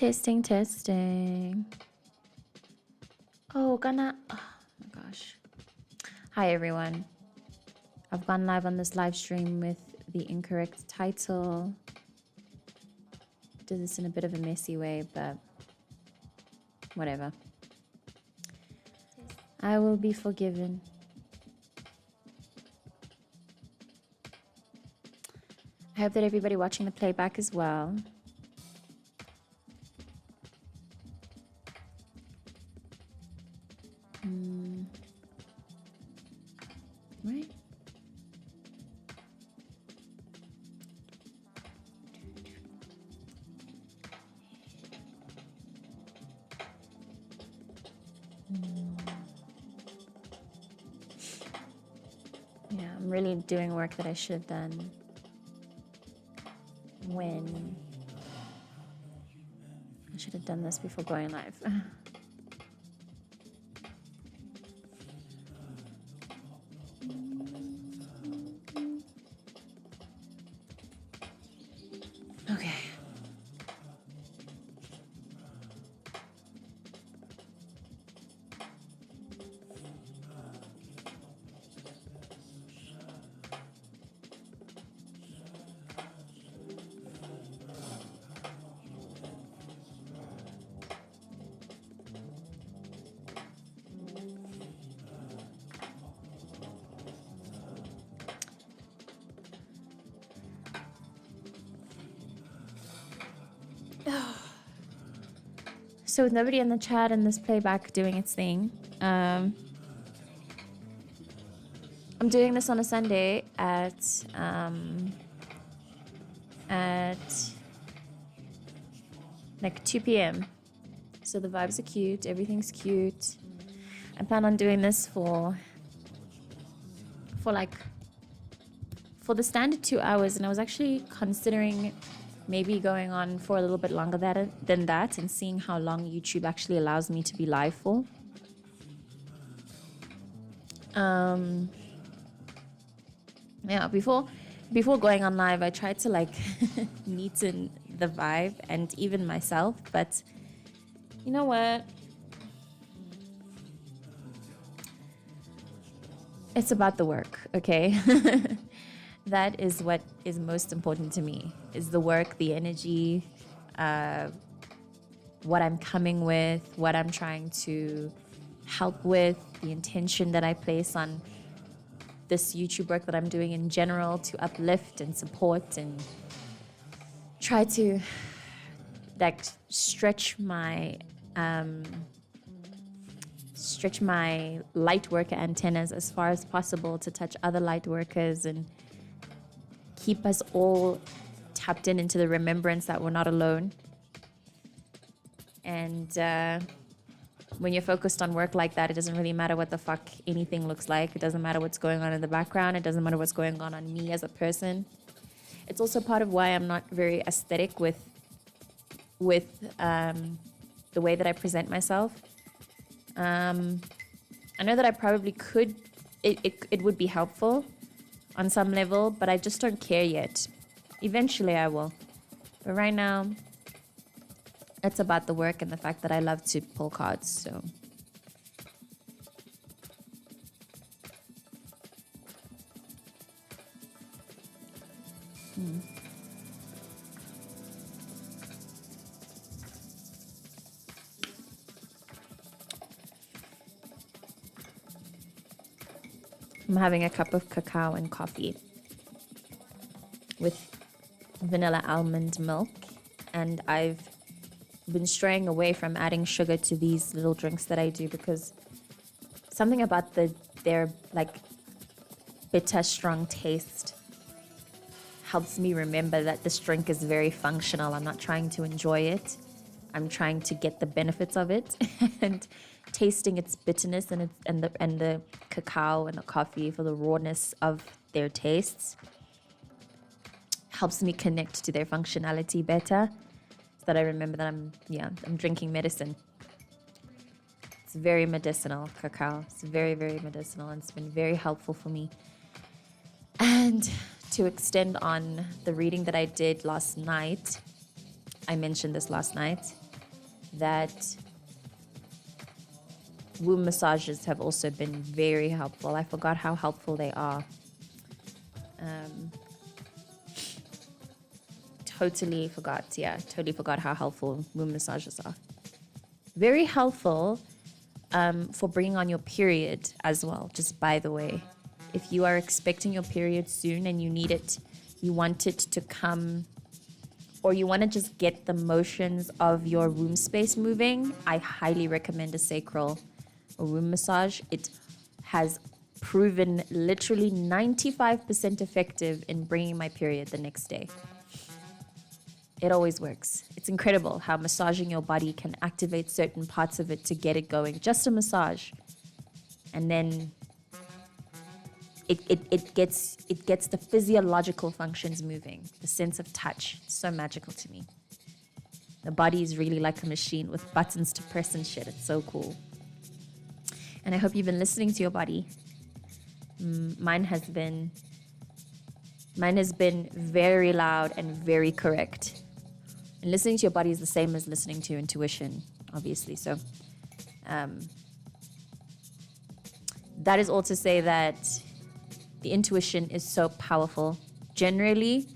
Testing, testing. Oh my gosh. Hi everyone. I've gone live on this live stream with the incorrect title. Did this in a bit of a messy way, but whatever. I will be forgiven. I hope that everybody watching the playback as well. Right? Yeah, I'm really doing work that I should have done when I should have done this before going live. Okay. So with nobody in the chat and this playback doing its thing, I'm doing this on a Sunday at like 2 p.m. So the vibes are cute, everything's cute. I plan on doing this for the standard 2 hours, and I was actually considering maybe going on for a little bit longer than that and seeing how long YouTube actually allows me to be live for. Yeah, before going on live, I tried to like neaten the vibe and even myself, but you know what? It's about the work, okay? That is what is most important to me, is the work, the energy, what I'm coming with, what I'm trying to help with, the intention that I place on this YouTube work that I'm doing in general to uplift and support and try to like stretch my light worker antennas as far as possible to touch other light workers and keep us all tapped into the remembrance that we're not alone. And when you're focused on work like that, it doesn't really matter what the fuck anything looks like. It doesn't matter what's going on in the background. It doesn't matter what's going on me as a person. It's also part of why I'm not very aesthetic with the way that I present myself. I know that I probably could, it would be helpful on some level, but I just don't care yet. Eventually I will. But right now, it's about the work and the fact that I love to pull cards, so. I'm having a cup of cacao and coffee with vanilla almond milk, and I've been straying away from adding sugar to these little drinks that I do because something about their like bitter strong taste helps me remember that this drink is very functional. I'm not trying to enjoy it. I'm trying to get the benefits of it. And tasting its bitterness and the cacao and the coffee for the rawness of their tastes helps me connect to their functionality better, so that I remember that I'm drinking medicine. It's very medicinal, cacao. It's very, very medicinal, and it's been very helpful for me. And to extend on the reading that I did last night, I mentioned this last night, that womb massages have also been very helpful. I forgot how helpful they are. Totally forgot. Yeah, totally forgot how helpful womb massages are. Very helpful for bringing on your period as well, just by the way. If you are expecting your period soon and you need it, you want it to come, or you want to just get the motions of your womb space moving, I highly recommend a sacral or womb massage. It has proven literally 95% effective in bringing my period the next day. It always works. It's incredible how massaging your body can activate certain parts of it to get it going. Just a massage. And then it gets the physiological functions moving. The sense of touch. So magical to me. The body is really like a machine with buttons to press and shit. It's so cool. And I hope you've been listening to your body. Mine has been very loud and very correct. And listening to your body is the same as listening to your intuition, obviously. So that is all to say that the intuition is so powerful generally.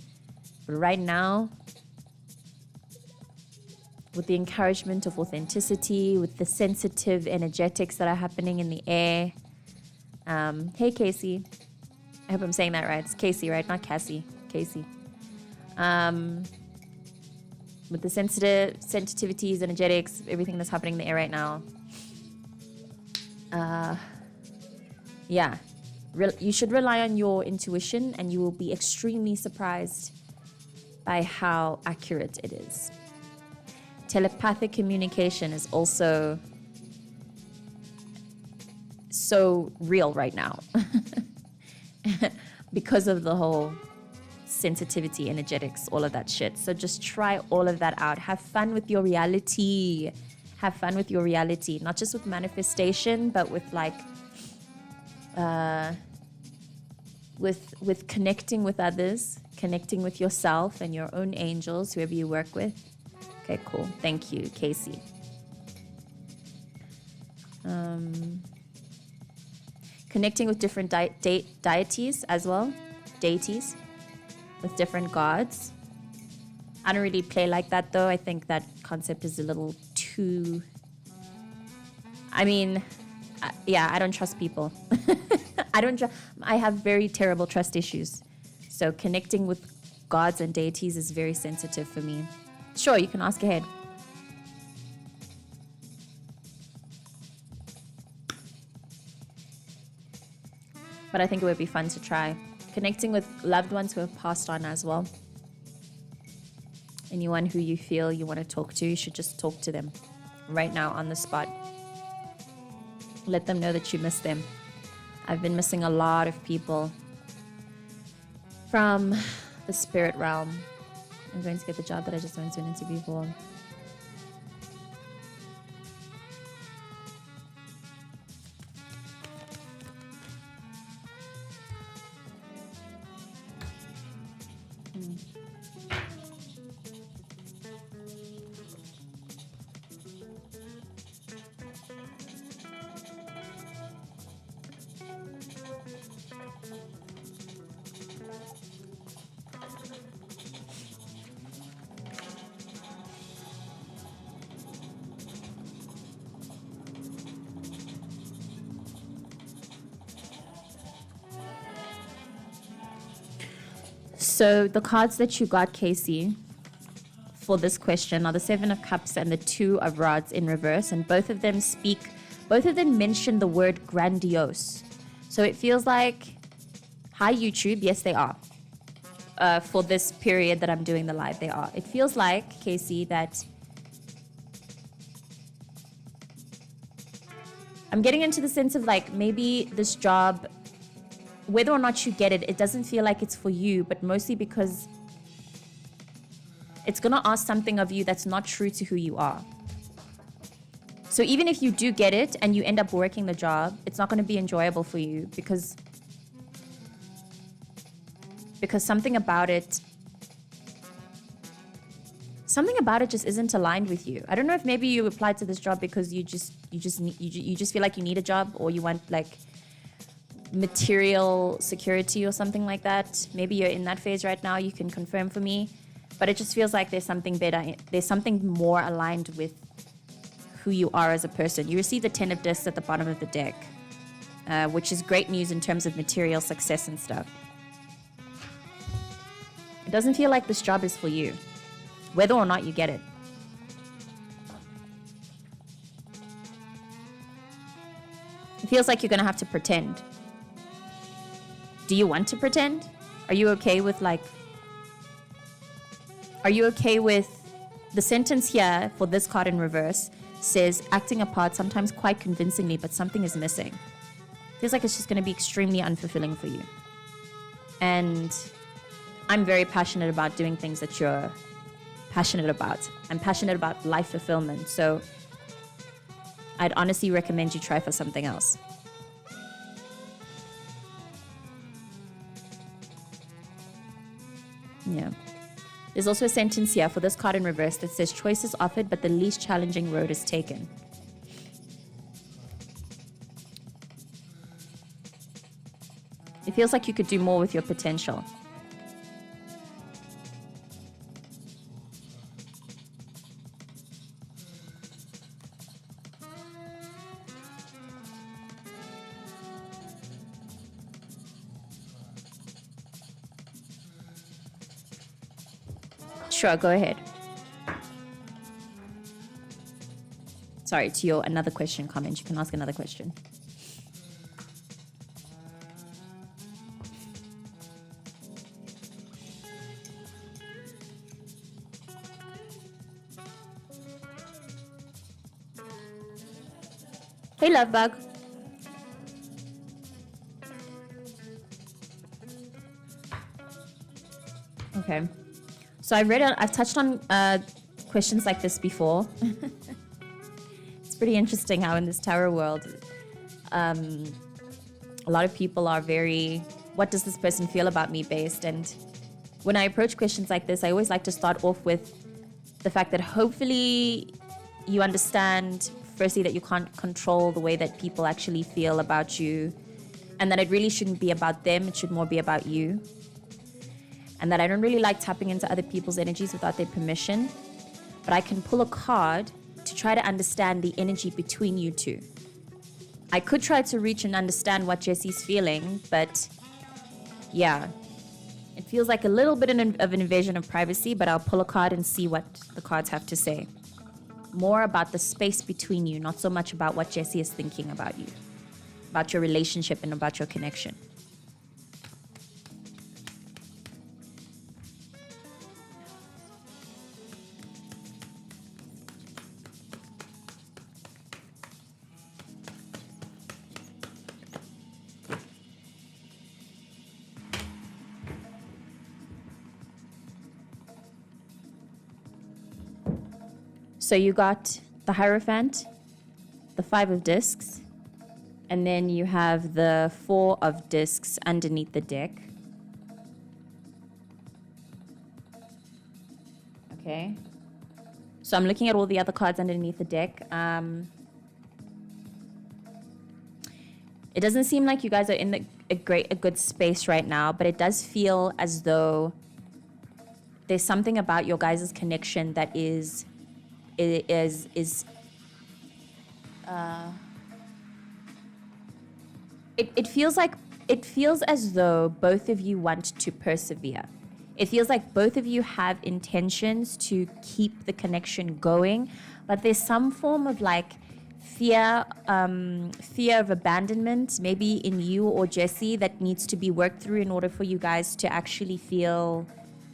But right now, with the encouragement of authenticity, with the sensitive energetics that are happening in the air. Hey, Casey. I hope I'm saying that right. It's Casey, right? Not Cassie. Casey. With the sensitivities, energetics, everything that's happening in the air right now. Yeah. You should rely on your intuition and you will be extremely surprised by how accurate it is. Telepathic communication is also so real right now because of the whole sensitivity, energetics, all of that shit. So just try all of that out. Have fun with your reality. Have fun with your reality, not just with manifestation, but with like with connecting with others, connecting with yourself and your own angels, whoever you work with. Okay, cool. Thank you, Casey. Connecting with different deities as well. Deities. With different gods. I don't really play like that, though. I think that concept is a little too... I mean, yeah, I don't trust people. I have very terrible trust issues. So connecting with gods and deities is very sensitive for me. Sure, you can ask ahead. But I think it would be fun to try. Connecting with loved ones who have passed on as well. Anyone who you feel you want to talk to, you should just talk to them right now on the spot. Let them know that you miss them. I've been missing a lot of people from the spirit realm. I'm going to get the job that I just went to an interview for. So the cards that you got, Casey, for this question are the Seven of Cups and the Two of Rods in reverse, and both of them mention the word grandiose. So it feels like, hi YouTube, yes they are. For this period that I'm doing the live, they are. It feels like, Casey, that I'm getting into the sense of like maybe this job, whether or not you get it, it doesn't feel like it's for you, but mostly because it's going to ask something of you that's not true to who you are. So even if you do get it and you end up working the job, it's not going to be enjoyable for you because something about it something about it just isn't aligned with you. I don't know if maybe you applied to this job because you just feel like you need a job, or you want like material security or something like that. Maybe you're in that phase right now. You can confirm for me, but it just feels like there's something better. There's something more aligned with who you are as a person. You receive the 10 of discs at the bottom of the deck, which is great news in terms of material success and stuff. It doesn't feel like this job is for you, whether or not you get it. It feels like you're going to have to pretend. Do you want to pretend? Are you okay with the sentence here for this card in reverse says acting a part sometimes quite convincingly, but something is missing. Feels like it's just going to be extremely unfulfilling for you. And I'm very passionate about doing things that you're passionate about. I'm passionate about life fulfillment. So I'd honestly recommend you try for something else. Yeah. There's also a sentence here for this card in reverse that says choice is offered, but the least challenging road is taken. It feels like you could do more with your potential. Sure, go ahead. Sorry, to your another question comment. You can ask another question. Hey, love bug. Okay. So I've touched on questions like this before. It's pretty interesting how in this tarot world, a lot of people are very, what does this person feel about me based? And when I approach questions like this, I always like to start off with the fact that hopefully you understand, firstly, that you can't control the way that people actually feel about you, and that it really shouldn't be about them, it should more be about you. And that I don't really like tapping into other people's energies without their permission. But I can pull a card to try to understand the energy between you two. I could try to reach and understand what Jesse's feeling, but yeah, it feels like a little bit of an invasion of privacy, but I'll pull a card and see what the cards have to say. More about the space between you, not so much about what Jesse is thinking about you, about your relationship and about your connection. So you got the Hierophant, the 5 of discs, and then you have the 4 of discs underneath the deck. Okay. So I'm looking at all the other cards underneath the deck. It doesn't seem like you guys are in a good space right now, but it does feel as though there's something about your guys' connection that it feels as though both of you want to persevere. It feels like both of you have intentions to keep the connection going, but there's some form of like fear of abandonment, maybe in you or Jesse, that needs to be worked through in order for you guys to actually feel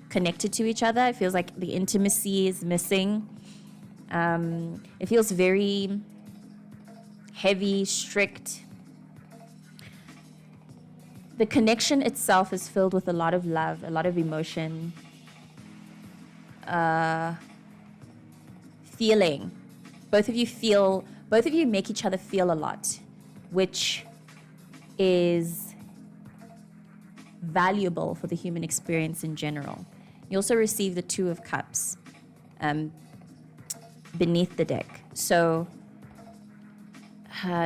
connected to each other. It feels like the intimacy is missing. It feels very heavy, strict. The connection itself is filled with a lot of love, a lot of emotion, feeling. Both of you make each other feel a lot, which is valuable for the human experience in general. You also receive the 2 of Cups. beneath the deck. So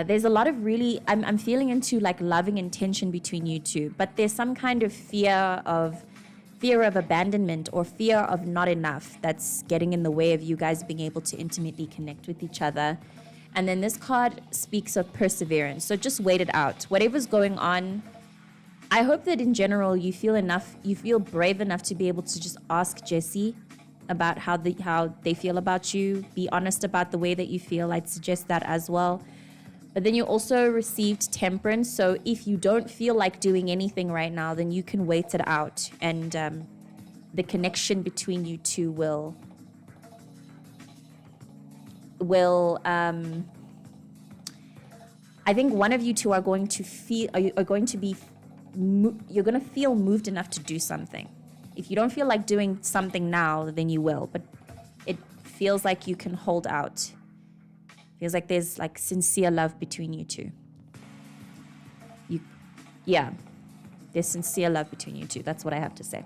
there's a lot of really, I'm feeling into like loving intention between you two, but there's some kind of fear of abandonment or fear of not enough that's getting in the way of you guys being able to intimately connect with each other. And then this card speaks of perseverance. So just wait it out. Whatever's going on, I hope that in general you feel brave enough to be able to just ask Jessie about how they feel about you. Be honest about the way that you feel. I'd suggest that as well. But then you also received temperance. So if you don't feel like doing anything right now, then you can wait it out. And the connection between you two will I think one of you two are going to feel, you're going to feel moved enough to do something. If you don't feel like doing something now, then you will. But it feels like you can hold out. Feels like there's like sincere love between you two. There's sincere love between you two. That's what I have to say.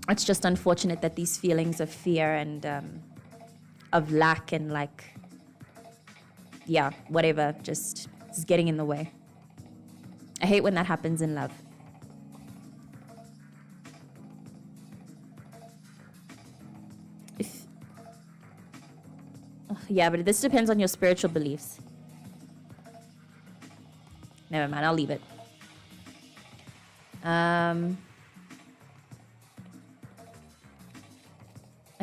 It's just unfortunate that these feelings of fear and of lack and like, whatever, just is getting in the way. I hate when that happens in love. But this depends on your spiritual beliefs. Never mind, I'll leave it. I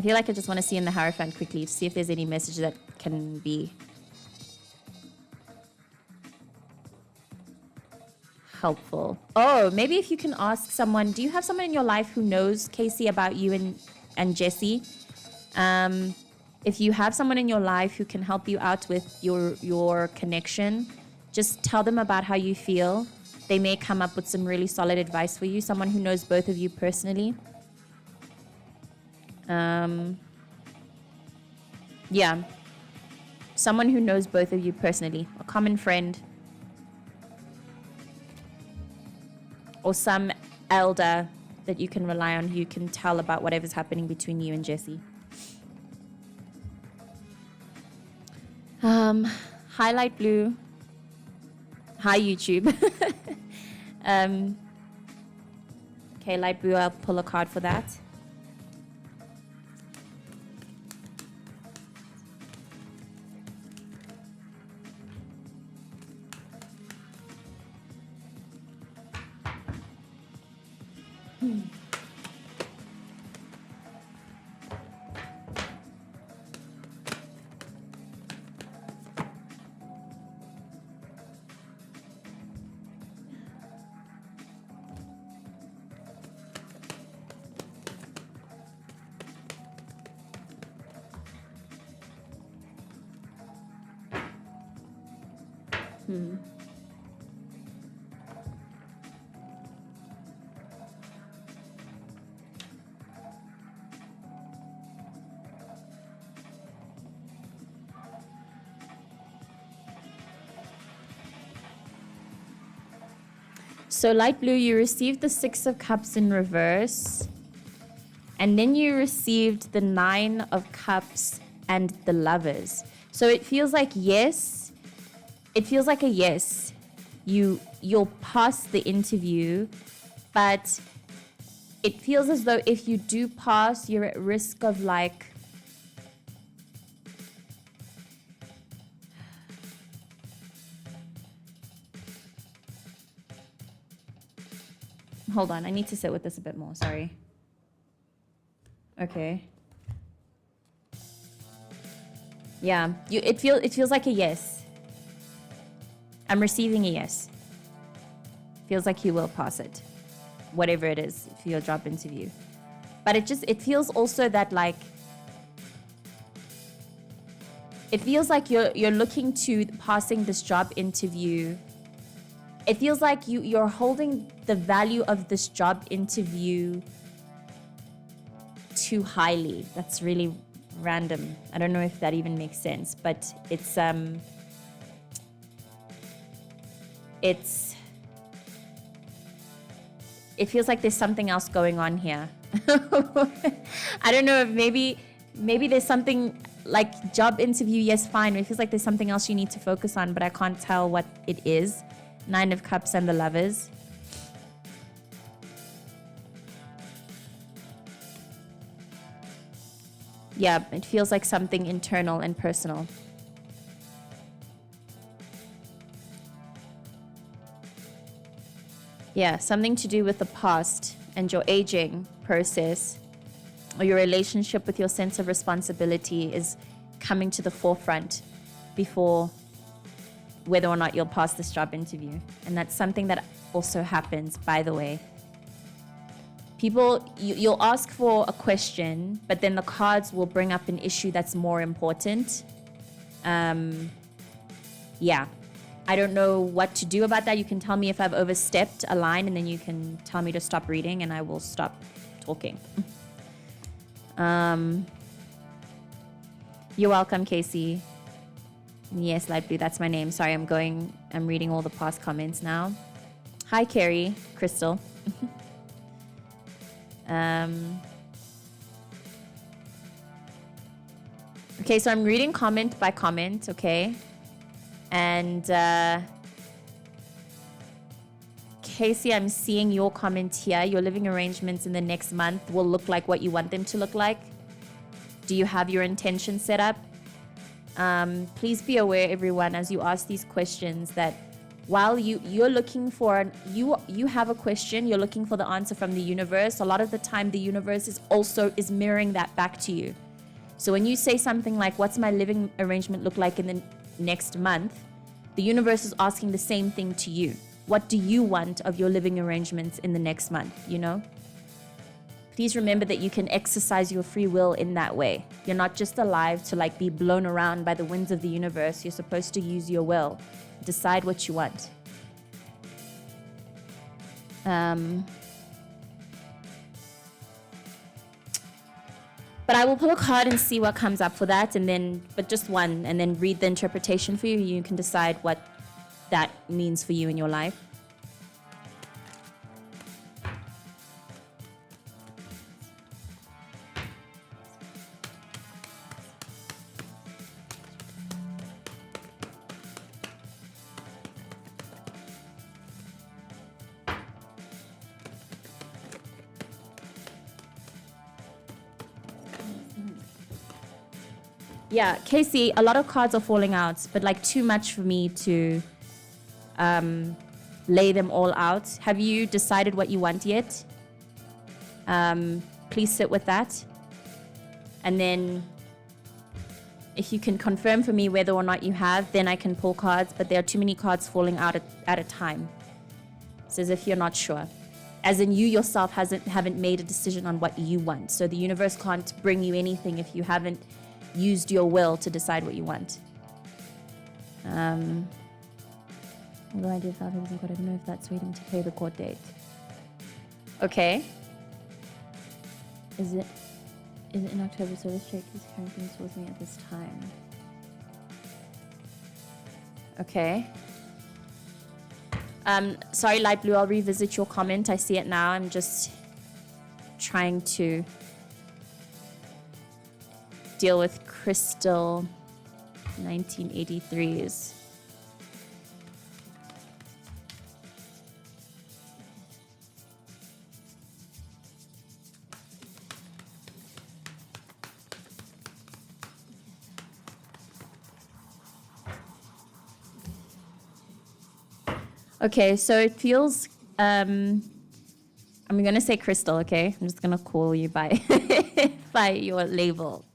feel like I just want to see in the Hierophant quickly to see if there's any message that can be helpful. Oh, maybe if you can ask someone, do you have someone in your life who knows, Casey, about you and Jessie? If you have someone in your life who can help you out with your connection, just tell them about how you feel. They may come up with some really solid advice for you. Someone who knows both of you personally. Someone who knows both of you personally. A common friend. Or some elder that you can rely on who you can tell about whatever's happening between you and Jessie. Highlight blue. Hi, YouTube. Okay, light blue, I'll pull a card for that. So light blue, you received the 6 of Cups in reverse. And then you received the 9 of Cups and the Lovers. So it feels like yes. It feels like a yes. You'll pass the interview, but it feels as though if you do pass, you're at risk of like hold on, I need to sit with this a bit more, sorry. Okay. Yeah, it feels like a yes. I'm receiving a yes. Feels like you will pass it. Whatever it is for your job interview. But it feels also that like it feels like you're looking to passing this job interview. It feels like you're holding the value of this job interview too highly. That's really random. I don't know if that even makes sense, but it feels like there's something else going on here. I don't know if maybe there's something like job interview. Yes, fine. It feels like there's something else you need to focus on, but I can't tell what it is. 9 of Cups and the Lovers. Yeah, it feels like something internal and personal. Yeah, something to do with the past and your aging process, or your relationship with your sense of responsibility is coming to the forefront before whether or not you'll pass this job interview. And that's something that also happens, by the way. People, you'll ask for a question, but then the cards will bring up an issue that's more important. Yeah. I don't know what to do about that. You can tell me if I've overstepped a line, and then you can tell me to stop reading, and I will stop talking. You're welcome, Casey. Yes, Light Blue, that's my name. Sorry, I'm reading all the past comments now. Hi, Carrie, Crystal. Okay, so I'm reading comment by comment, okay? And Casey, I'm seeing your comment here. Your living arrangements in the next month will look like what you want them to look like. Do you have your intention set up? Please be aware, everyone, as you ask these questions, that while you're looking for, you have a question, you're looking for the answer from the universe. A lot of the time, the universe is mirroring that back to you. So when you say something like, what's my living arrangement look like in the next month? The universe is asking the same thing to you. What do you want of your living arrangements in the next month, you know? Please remember that you can exercise your free will in that way. You're not just alive to like be blown around by the winds of the universe. You're supposed to use your will. Decide what you want. But I will pull a card and see what comes up for that, and then, but just one, and then read the interpretation for you. You can decide what that means for you in your life. Yeah, Casey, a lot of cards are falling out, but like too much for me to lay them all out. Have you decided what you want yet? Please sit with that. And then if you can confirm for me whether or not you have, then I can pull cards, but there are too many cards falling out at a time. It's as if you're not sure. As in you yourself haven't made a decision on what you want. So the universe can't bring you anything if you haven't used your will to decide what you want. Although I did file papers in court, I don't know if that's waiting to pay the court date. Okay. Is it in October? So this check is currently towards me at this time. Okay. Sorry, Light Blue, I'll revisit your comment. I see it now. I'm just trying to deal with Crystal 1983's. Okay, so it feels, I'm going to say Crystal, okay? I'm just going to call you by, by your label.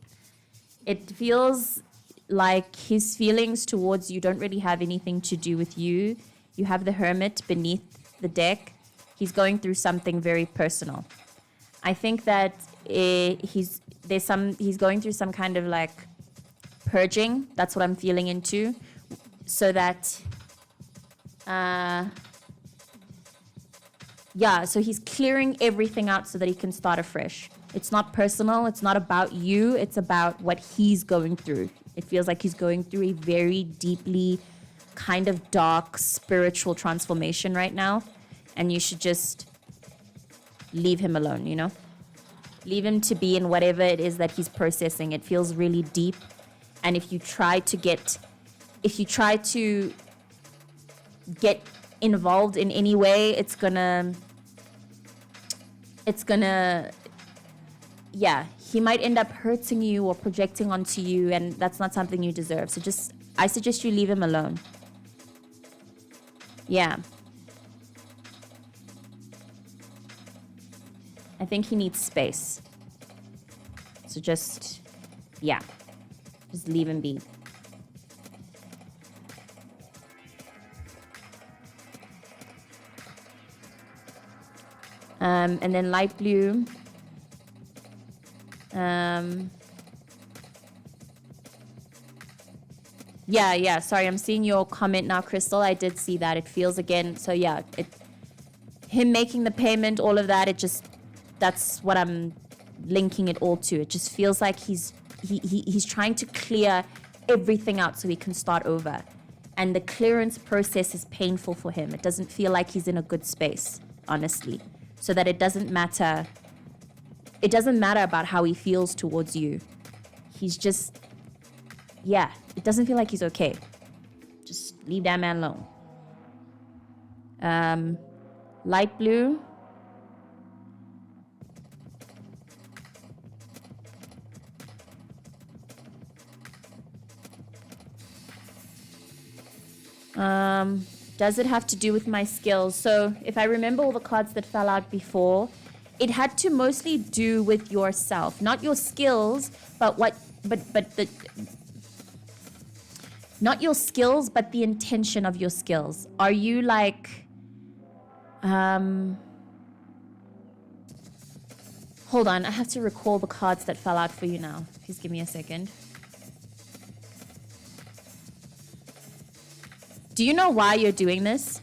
It feels like his feelings towards you don't really have anything to do with you. You have the Hermit beneath the deck. He's going through something very personal. I think that he's going through some kind of like purging. That's what I'm feeling into. So that... so he's clearing everything out so that he can start afresh. It's not personal. It's not about you. It's about what he's going through. It feels like he's going through a very deeply kind of dark spiritual transformation right now. And you should just leave him alone, you know? Leave him to be in whatever it is that he's processing. It feels really deep. And if you try to get involved in any way, it's gonna, yeah, he might end up hurting you or projecting onto you, and that's not something you deserve. So I suggest you leave him alone. Yeah. I think he needs space. So just leave him be. And then light blue. Yeah, sorry, I'm seeing your comment now, Crystal. I did see that. It feels again, so yeah, him making the payment, all of that, that's what I'm linking it all to. It just feels like he's trying to clear everything out so he can start over. And the clearance process is painful for him. It doesn't feel like he's in a good space, honestly. So that it doesn't matter about how he feels towards you. He's just, yeah, it doesn't feel like he's okay. Just leave that man alone. Light blue. Does it have to do with my skills? So if I remember all the cards that fell out before, it had to mostly do with yourself, not your skills, not your skills, but the intention of your skills. Are you like, hold on, I have to recall the cards that fell out for you now. Please give me a second. Do you know why you're doing this?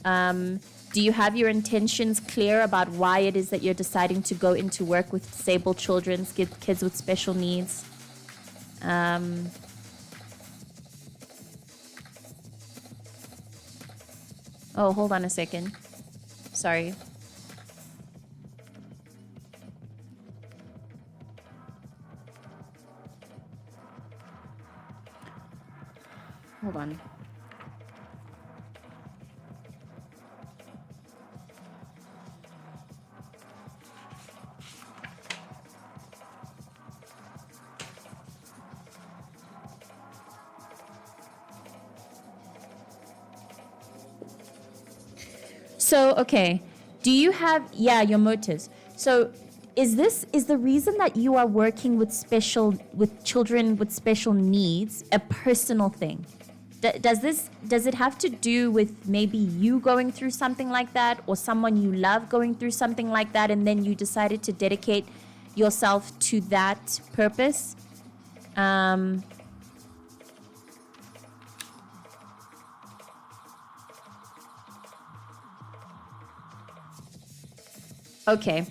Do you have your intentions clear about why it is that you're deciding to go into work with disabled children, kids with special needs? Oh, hold on a second. Sorry. Hold on. So, okay, do you have, your motives. So is the reason that you are working with children with special needs a personal thing? Does it have to do with maybe you going through something like that, or someone you love going through something like that, and then you decided to dedicate yourself to that purpose? Okay,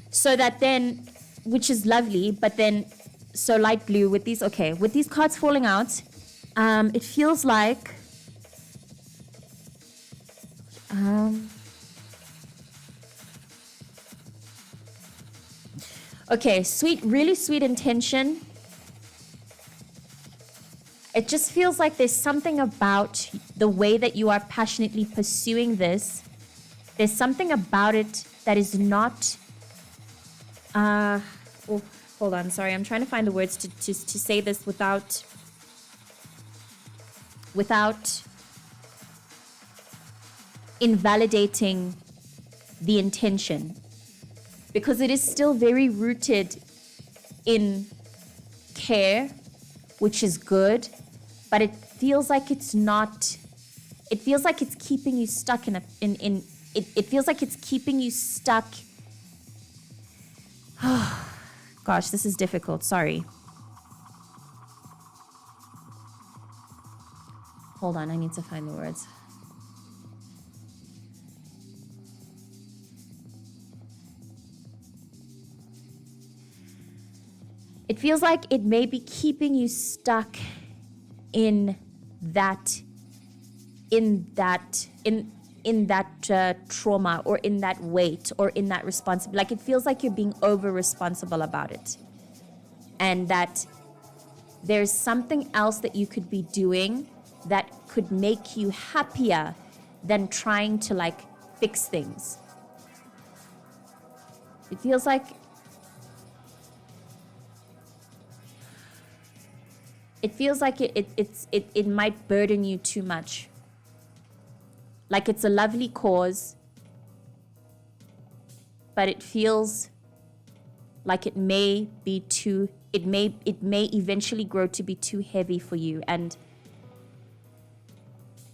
so that then, which is lovely, but then, so light blue with these cards falling out, it feels like, okay, really sweet intention. It just feels like there's something about the way that you are passionately pursuing this. There's something about it that is not, hold on, sorry, I'm trying to find the words to say this without invalidating the intention, because it is still very rooted in care, which is good, but it feels like it's not, it feels like it's keeping you stuck it feels like it's keeping you stuck. Gosh, this is difficult. Sorry. Hold on, I need to find the words. It feels like it may be keeping you stuck in in that trauma or in that weight or in that responsibility. Like it feels like you're being over responsible about it, and that there's something else that you could be doing that could make you happier than trying to like fix things. It feels like it might burden you too much. Like it's a lovely cause, but it feels like it may eventually grow to be too heavy for you, and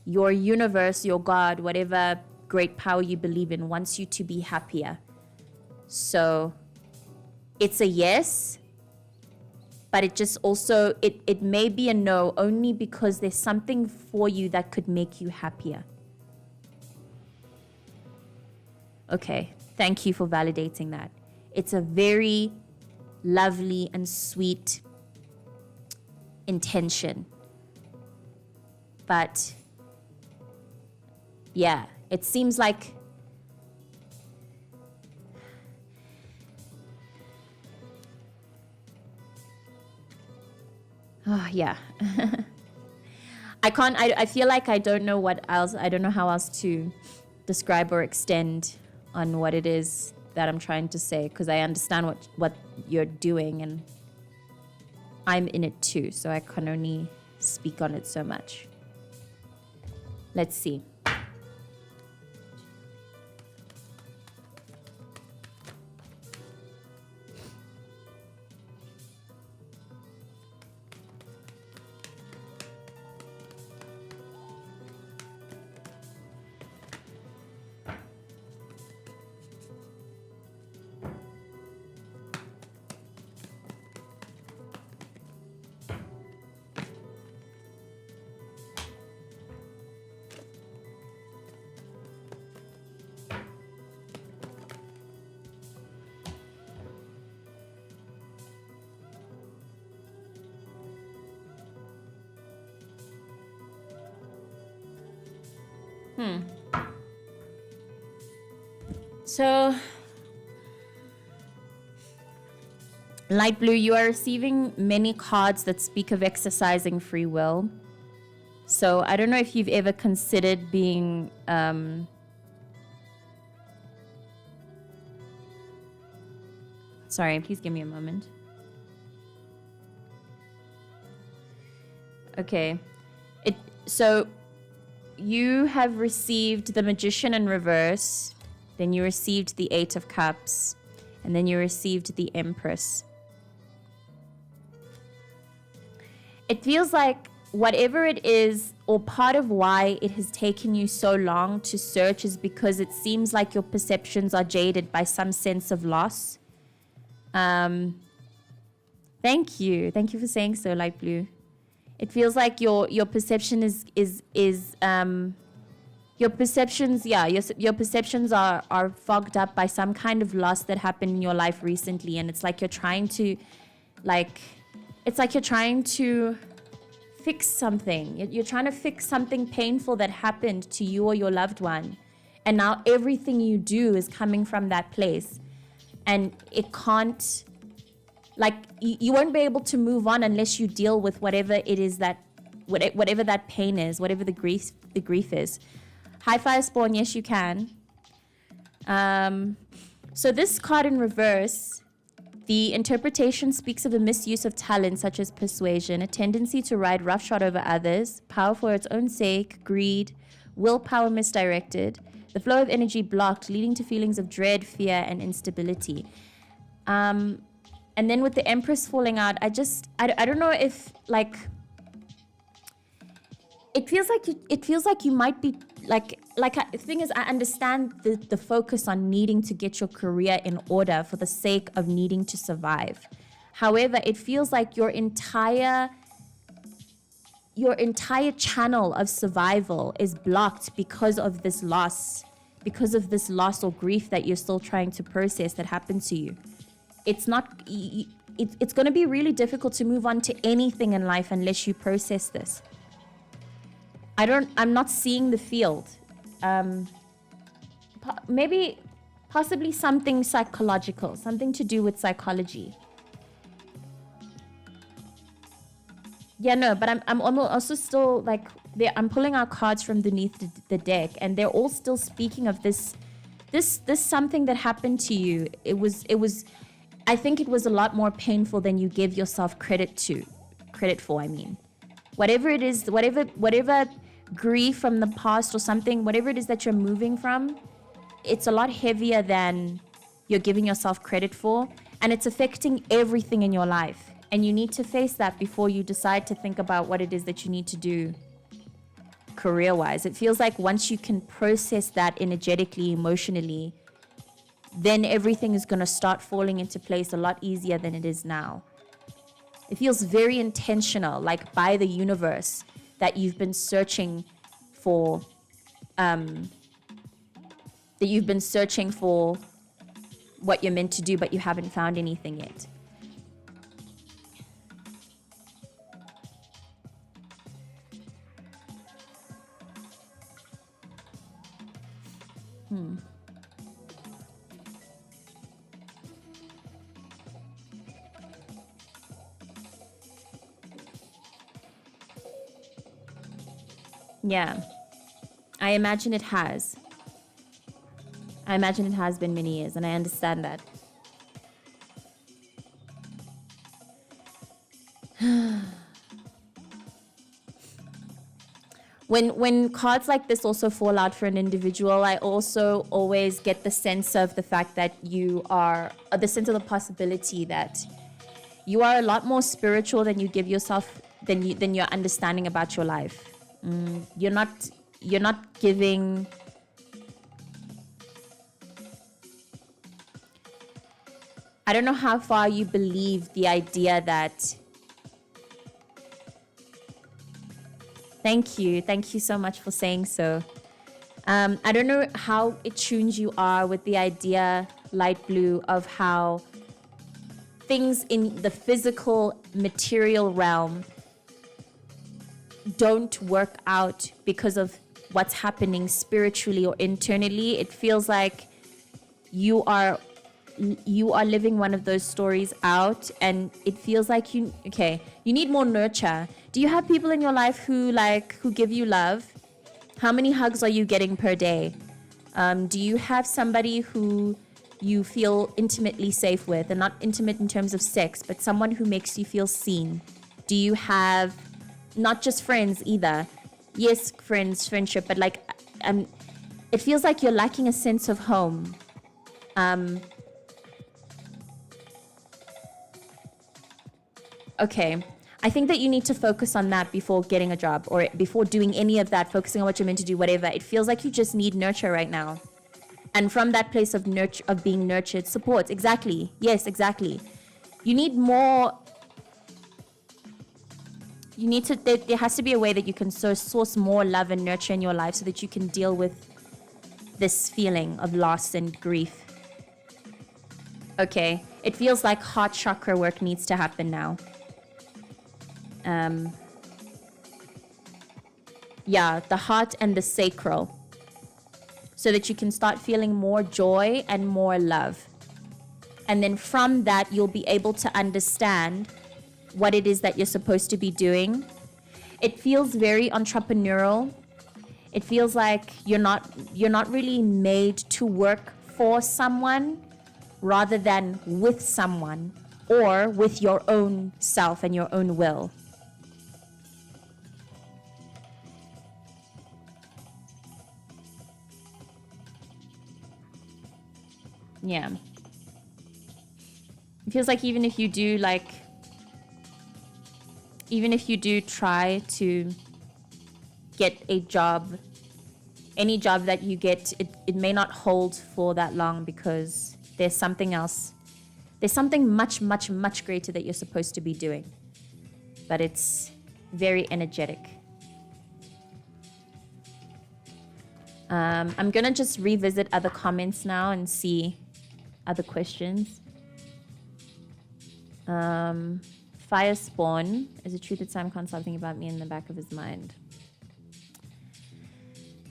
your universe, your God, whatever great power you believe in, wants you to be happier. So it's a yes, but it just also, it may be a no only because there's something for you that could make you happier. Okay, thank you for validating that. It's a very lovely and sweet intention. But yeah, it seems like oh yeah. I feel like I don't know what else, I don't know how else to describe or extend on what it is that I'm trying to say, because I understand what you're doing and I'm in it too, so I can only speak on it so much. Let's see. So, light blue, you are receiving many cards that speak of exercising free will. So I don't know if you've ever considered being sorry, please give me a moment. Okay. So you have received the Magician in reverse, then you received the Eight of Cups, and then you received the Empress. It feels like whatever it is, or part of why it has taken you so long to search, is because it seems like your perceptions are jaded by some sense of loss. Thank you for saying so, light blue. It feels like your perception your perceptions are fogged up by some kind of loss that happened in your life recently, and it's like you're trying to fix something. You're trying to fix something painful that happened to you or your loved one, and now everything you do is coming from that place, and it can't, like, you won't be able to move on unless you deal with whatever it is whatever that pain is, whatever the grief is. High Fire Spawn, yes you can. So this card in reverse, the interpretation speaks of a misuse of talent such as persuasion, a tendency to ride roughshod over others, power for its own sake, greed, willpower misdirected, the flow of energy blocked, leading to feelings of dread, fear, and instability. And then with the Empress falling out, I don't know if, like, it feels like you might be the thing is, I understand the focus on needing to get your career in order for the sake of needing to survive. However, it feels like your entire channel of survival is blocked because of this loss or grief that you're still trying to process that happened to you. It's going to be really difficult to move on to anything in life unless you process this. I'm not seeing the field. maybe possibly something psychological, something to do with psychology. Yeah, no, but I'm also still like, I'm pulling out cards from beneath the deck, and they're all still speaking of this something that happened to you. It was I think it was a lot more painful than you give yourself credit for. I mean, whatever it is, whatever grief from the past or something, whatever it is that you're moving from, it's a lot heavier than you're giving yourself credit for, and it's affecting everything in your life. And you need to face that before you decide to think about what it is that you need to do career-wise. It feels like once you can process that energetically, emotionally, then everything is going to start falling into place a lot easier than it is now. It feels very intentional, like by the universe, that you've been searching for, what you're meant to do, but you haven't found anything yet. Yeah, I imagine it has. I imagine it has been many years, and I understand that. When cards like this also fall out for an individual, I also always get the sense of the fact that you are, the sense of the possibility that you are a lot more spiritual than you give yourself, than your understanding about your life. You're not giving. I don't know how far you believe the idea that. Thank you so much for saying so. I don't know how attuned you are with the idea, light blue, of how things in the physical material realm don't work out because of what's happening spiritually or internally. It feels like you are living one of those stories out, and it feels like you need more nurture. Do you have people in your life who give you love? How many hugs are you getting per day? Do you have somebody who you feel intimately safe with, and not intimate in terms of sex, but someone who makes you feel seen? Do you have not just friends either? Yes, friendship, but it feels like you're lacking a sense of home. Okay, I think that you need to focus on that before getting a job, or before doing any of that, focusing on what you're meant to do, whatever. It feels like you just need nurture right now. And from that place of being nurtured, support. Exactly. Yes, exactly. You need more. You need to, there has to be a way that you can source more love and nurture in your life so that you can deal with this feeling of loss and grief. Okay, it feels like heart chakra work needs to happen now. Yeah, the heart and the sacral, so that you can start feeling more joy and more love. And then from that, you'll be able to understand what it is that you're supposed to be doing. It feels very entrepreneurial. It feels like you're not really made to work for someone rather than with someone, or with your own self and your own will. Yeah. It feels like even if you do try to get a job, any job that you get, it may not hold for that long, because there's something else. There's something much, much, much greater that you're supposed to be doing. But it's very energetic. I'm going to just revisit other comments now and see other questions. Firespawn, is it true that Sam can't stop thinking about me in the back of his mind?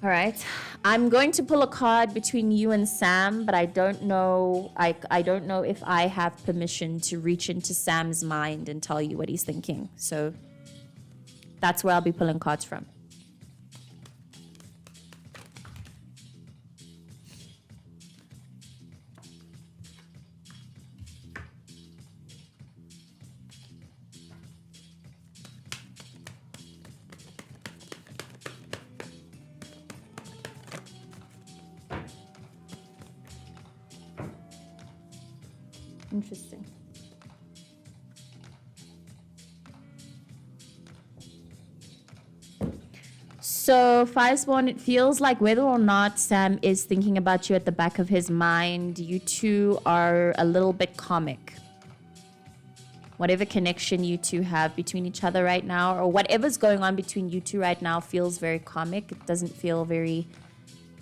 All right. I'm going to pull a card between you and Sam, but I don't know. I don't know if I have permission to reach into Sam's mind and tell you what he's thinking. So that's where I'll be pulling cards from. Interesting. So, Firespawn, it feels like whether or not Sam is thinking about you at the back of his mind, you two are a little bit karmic. Whatever connection you two have between each other right now, or whatever's going on between you two right now, feels very karmic. It doesn't feel very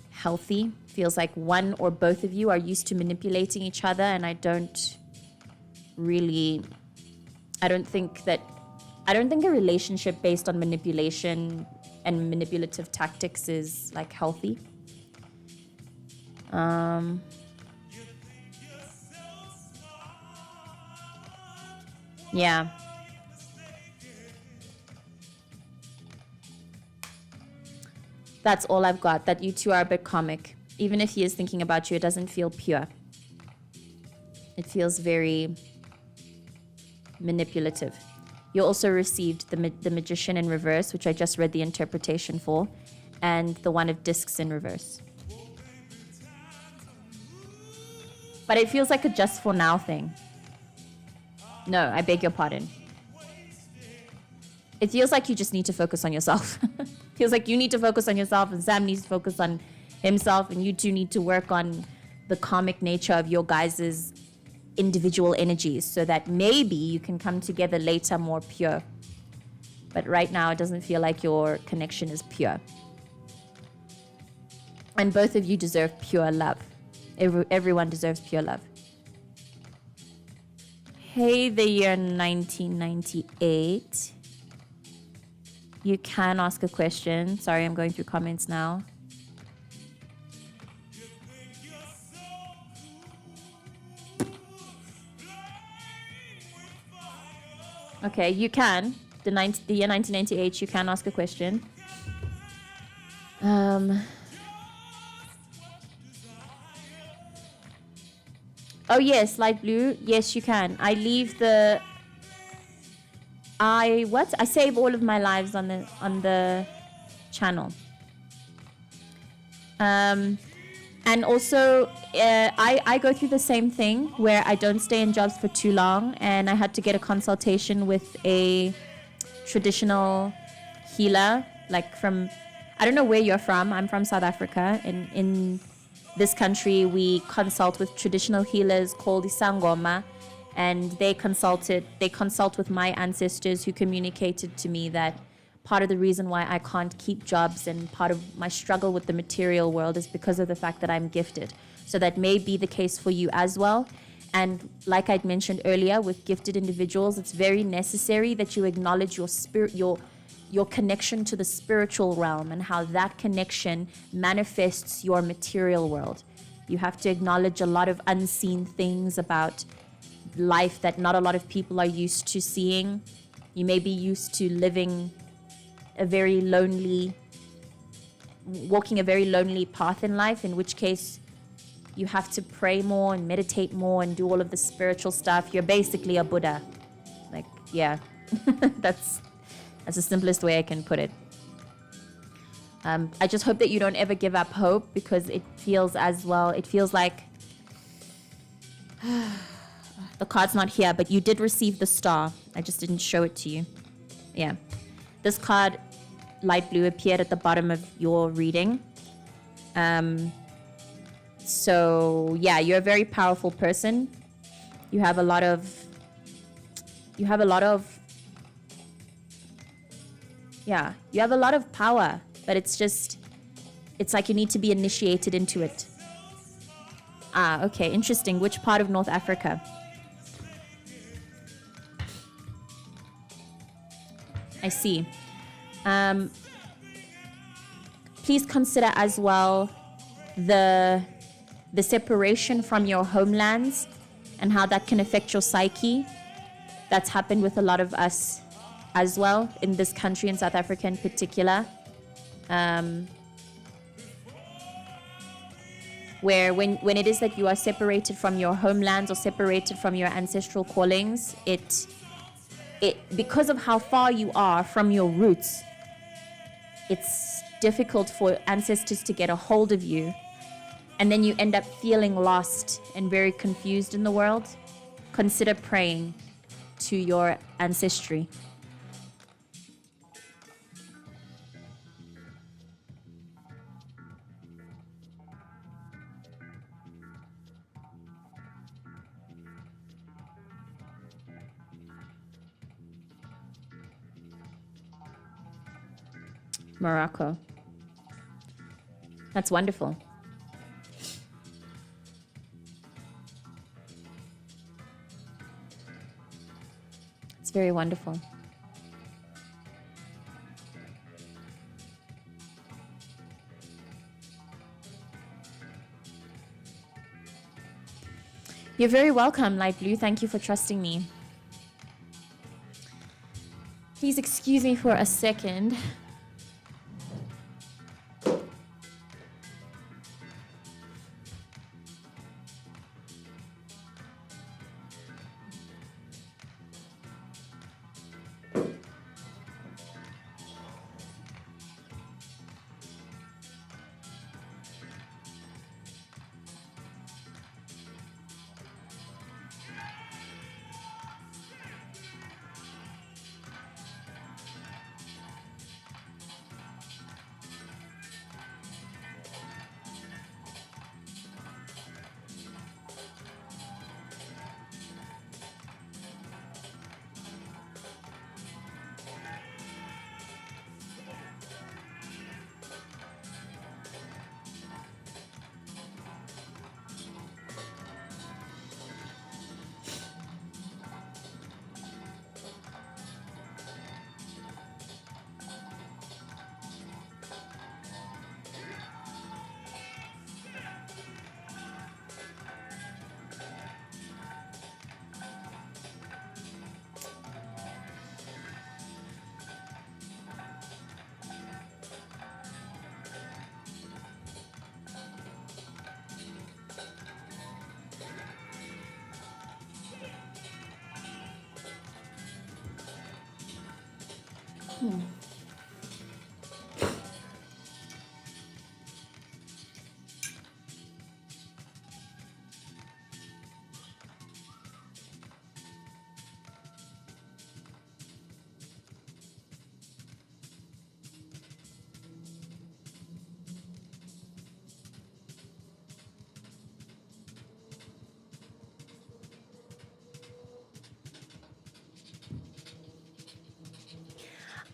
healthy. Feels like one or both of you are used to manipulating each other, and I don't think a relationship based on manipulation and manipulative tactics is like healthy. Yeah. That's all I've got, that you two are a bit comic. Even if he is thinking about you, it doesn't feel pure. It feels very manipulative. You also received the Magician in reverse, which I just read the interpretation for, and the One of Discs in reverse. But it feels like a just for now thing. No, I beg your pardon. It feels like you just need to focus on yourself. Feels like you need to focus on yourself, and Sam needs to focus on himself, and you two need to work on the karmic nature of your guys' individual energies so that maybe you can come together later more pure. But right now it doesn't feel like your connection is pure. And both of you deserve pure love. Everyone deserves pure love. Hey, the year 1998. You can ask a question. Sorry, I'm going through comments now. Okay, you can. The year 1998, you can ask a question. Oh yes, light blue. Yes, you can. I leave the... I save all of my lives on the channel. And also, I go through the same thing where I don't stay in jobs for too long, and I had to get a consultation with a traditional healer, like from, I don't know where you're from. I'm from South Africa. In this country, we consult with traditional healers called Isangoma, and they consult with my ancestors, who communicated to me that part of the reason why I can't keep jobs and part of my struggle with the material world is because of the fact that I'm gifted. So that may be the case for you as well. And like I'd mentioned earlier, with gifted individuals, it's very necessary that you acknowledge your spirit, your connection to the spiritual realm, and how that connection manifests your material world. You have to acknowledge a lot of unseen things about life that not a lot of people are used to seeing. You may be used to living walking a very lonely path in life, in which case you have to pray more and meditate more and do all of the spiritual stuff. You're basically a Buddha. Like, yeah, that's the simplest way I can put it. I just hope that you don't ever give up hope, because it feels like the card's not here, but you did receive the star. I just didn't show it to you. Yeah. This card, light blue, appeared at the bottom of your reading. So yeah, you're a very powerful person. You have a lot of power, but it's like you need to be initiated into it. Ah, okay, interesting. Which part of North Africa? I see. Please consider as well the separation from your homelands and how that can affect your psyche. That's happened with a lot of us as well in this country, in South Africa in particular. Where when it is that you are separated from your homelands or separated from your ancestral callings, it because of how far you are from your roots, it's difficult for ancestors to get a hold of you. And then you end up feeling lost and very confused in the world. Consider praying to your ancestry. Morocco. That's wonderful. It's very wonderful. You're very welcome, Light Blue. Thank you for trusting me. Please excuse me for a second.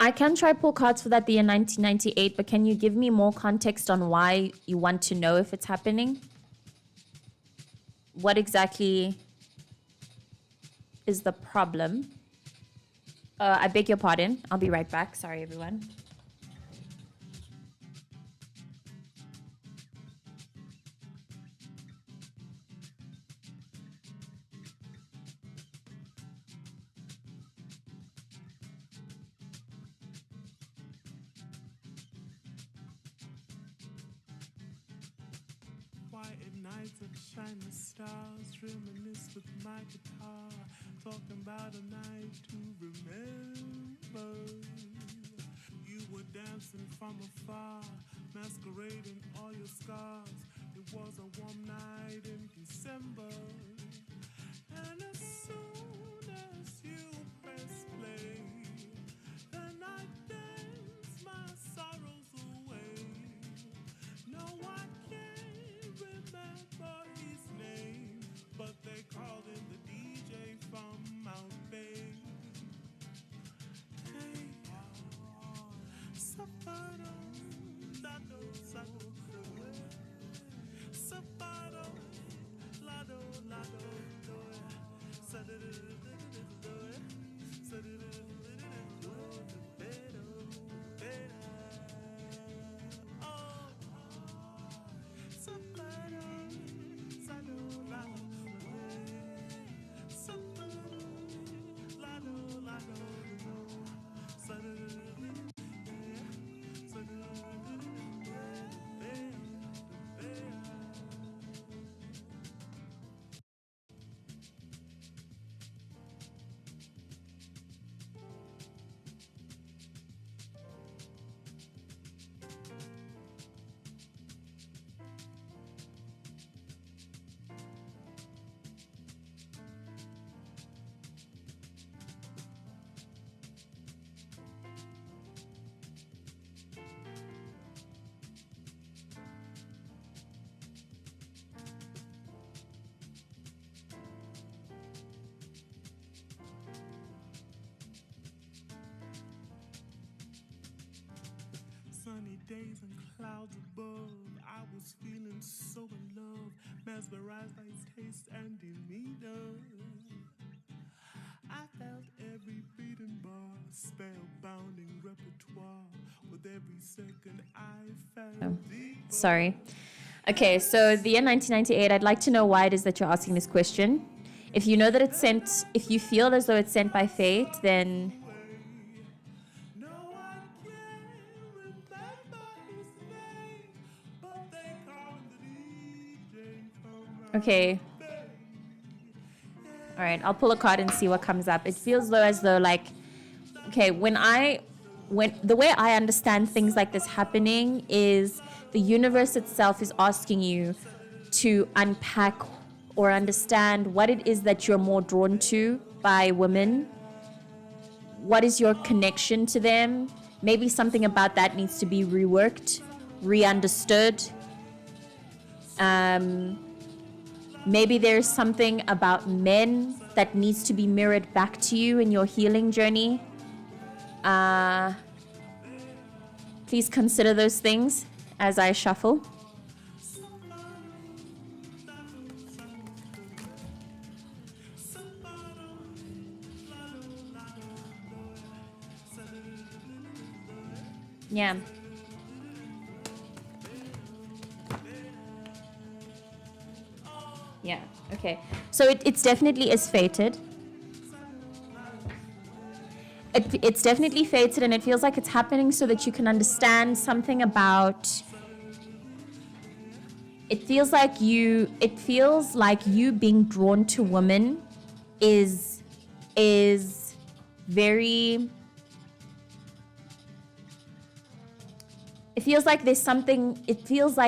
I can try pull cards for that the year 1998, but can you give me more context on why you want to know if it's happening? What exactly is the problem? I beg your pardon. I'll be right back. Sorry, everyone. Quiet nights of shining stars, reminisce with my guitar, talking about a night to remember. You were dancing from afar, masquerading all your scars. It was a warm night in December, and as soon as you press play, then I dance my sorrows away. No, I can't remember his name, but they called him the DJ from Mount Bay. Hey, Sapado, Lado, Sado, Sapado, Lado, Lado, Sada. days and clouds above. I was feeling so in love, mesmerized by his taste and demeanor. I felt every beating bar, spellbounding repertoire. With every second I felt deeper. Sorry. Okay, so the year 1998, I'd like to know why it is that you're asking this question. If you know that it's sent, if you feel as though it's sent by fate, then No one can remember his name, but they call him the DJ from okay. All right, I'll pull a card and see what comes up. It feels though as though like, okay, when the way I understand things like this happening is the universe itself is asking you to unpack or understand what it is that you're more drawn to by women. What is your connection to them? Maybe something about that needs to be reworked, re-understood. Maybe there's something about men that needs to be mirrored back to you in your healing journey. Please consider those things as I shuffle. Yeah. Yeah, okay. So it's definitely is fated. It's definitely fated, and it feels like it's happening so that you can understand something about... It feels like you being drawn to women is very... It feels like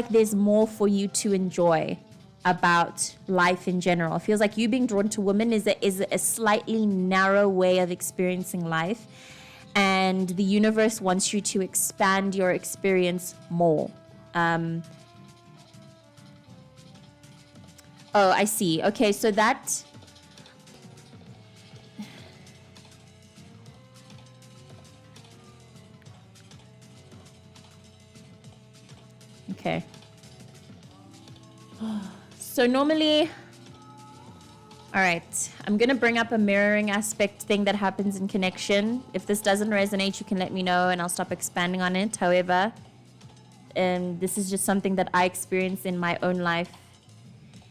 there's more for you to enjoy about life in general. It feels like you being drawn to women is a slightly narrow way of experiencing life, and the universe wants you to expand your experience more. Oh, I see. Okay, so that... Okay. So normally, all right, I'm going to bring up a mirroring aspect thing that happens in connection. If this doesn't resonate, you can let me know and I'll stop expanding on it. However, this is just something that I experience in my own life.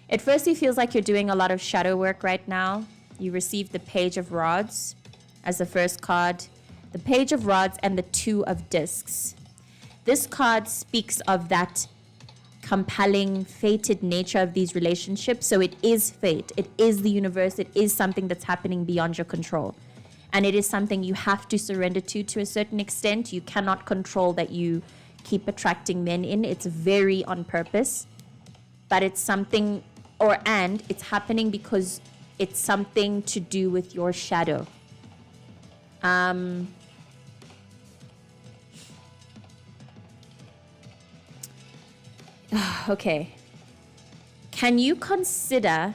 At first, it feels like you're doing a lot of shadow work right now. You received the Page of Rods as the first card, the Page of Rods and the Two of Discs. This card speaks of that compelling, fated nature of these relationships. So it is fate. It is the universe. It is something that's happening beyond your control. And it is something you have to surrender to a certain extent. You cannot control that you keep attracting men in. It's very on purpose. But it's something, and it's happening because it's something to do with your shadow. Okay. Can you consider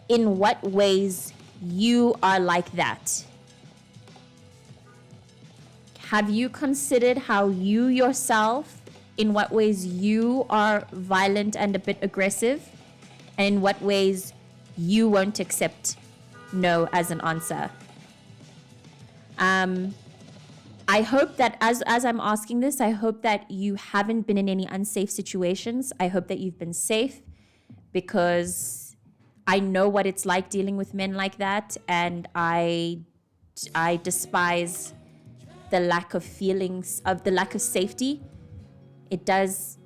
in what ways you are like that? Have you considered how you yourself, in what ways you are violent and a bit aggressive, and in what ways you won't accept no as an answer? I hope that as I'm asking this, I hope that you haven't been in any unsafe situations. I hope that you've been safe, because I know what it's like dealing with men like that, and I despise the lack of feelings, of the lack of safety. It does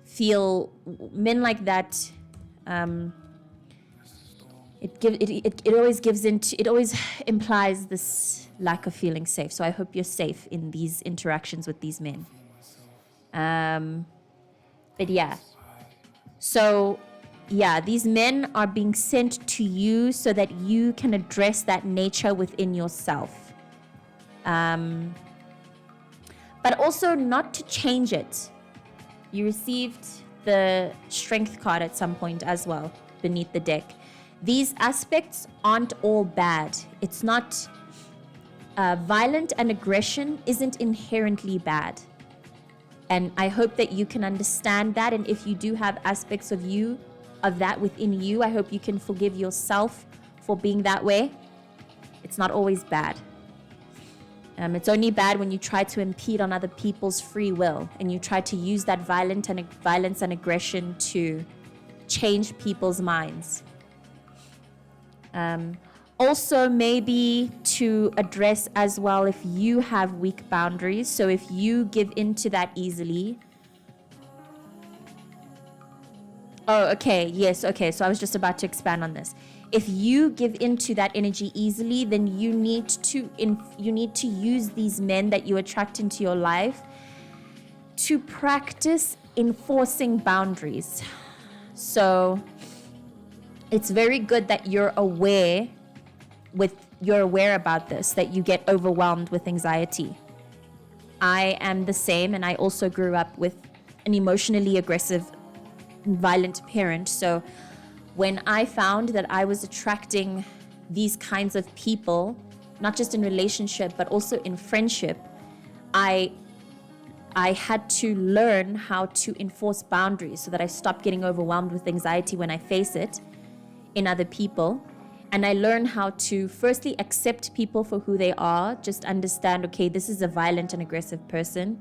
feel, men like that, it always implies this lack of feeling safe. So I hope you're safe in these interactions with these men. But yeah. So yeah, these men are being sent to you so that you can address that nature within yourself. But also not to change it. You received the Strength card at some point as well beneath the deck. These aspects aren't all bad. It's not... violent and aggression isn't inherently bad. And I hope that you can understand that. And if you do have aspects of that within you, I hope you can forgive yourself for being that way. It's not always bad. It's only bad when you try to impede on other people's free will and you try to use that violence and aggression to change people's minds. Also, maybe to address as well if you have weak boundaries. So if you give into that easily. Oh, okay. Yes. Okay. So I was just about to expand on this. If you give into that energy easily, then you need to use these men that you attract into your life to practice enforcing boundaries. So it's very good that you're aware about this, that you get overwhelmed with anxiety. I am the same, and I also grew up with an emotionally aggressive, violent parent. So when I found that I was attracting these kinds of people, not just in relationship, but also in friendship, I had to learn how to enforce boundaries so that I stopped getting overwhelmed with anxiety when I face it in other people. And I learned how to firstly accept people for who they are, just understand, okay, this is a violent and aggressive person,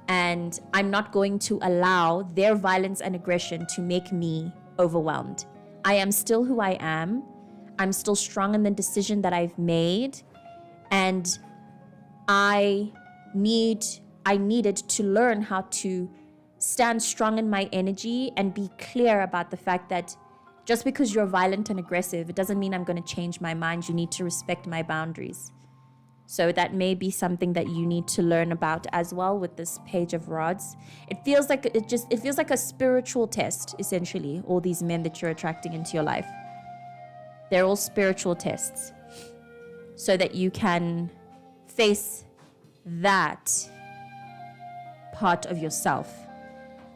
and I'm not going to allow their violence and aggression to make me overwhelmed. I am still who I am. I'm still strong in the decision that I've made, and I needed to learn how to stand strong in my energy and be clear about the fact that just because you're violent and aggressive, it doesn't mean I'm going to change my mind. You need to respect my boundaries. So that may be something that you need to learn about as well with this Page of Rods. It feels like a spiritual test, essentially, all these men that you're attracting into your life. They're all spiritual tests so that you can face that part of yourself,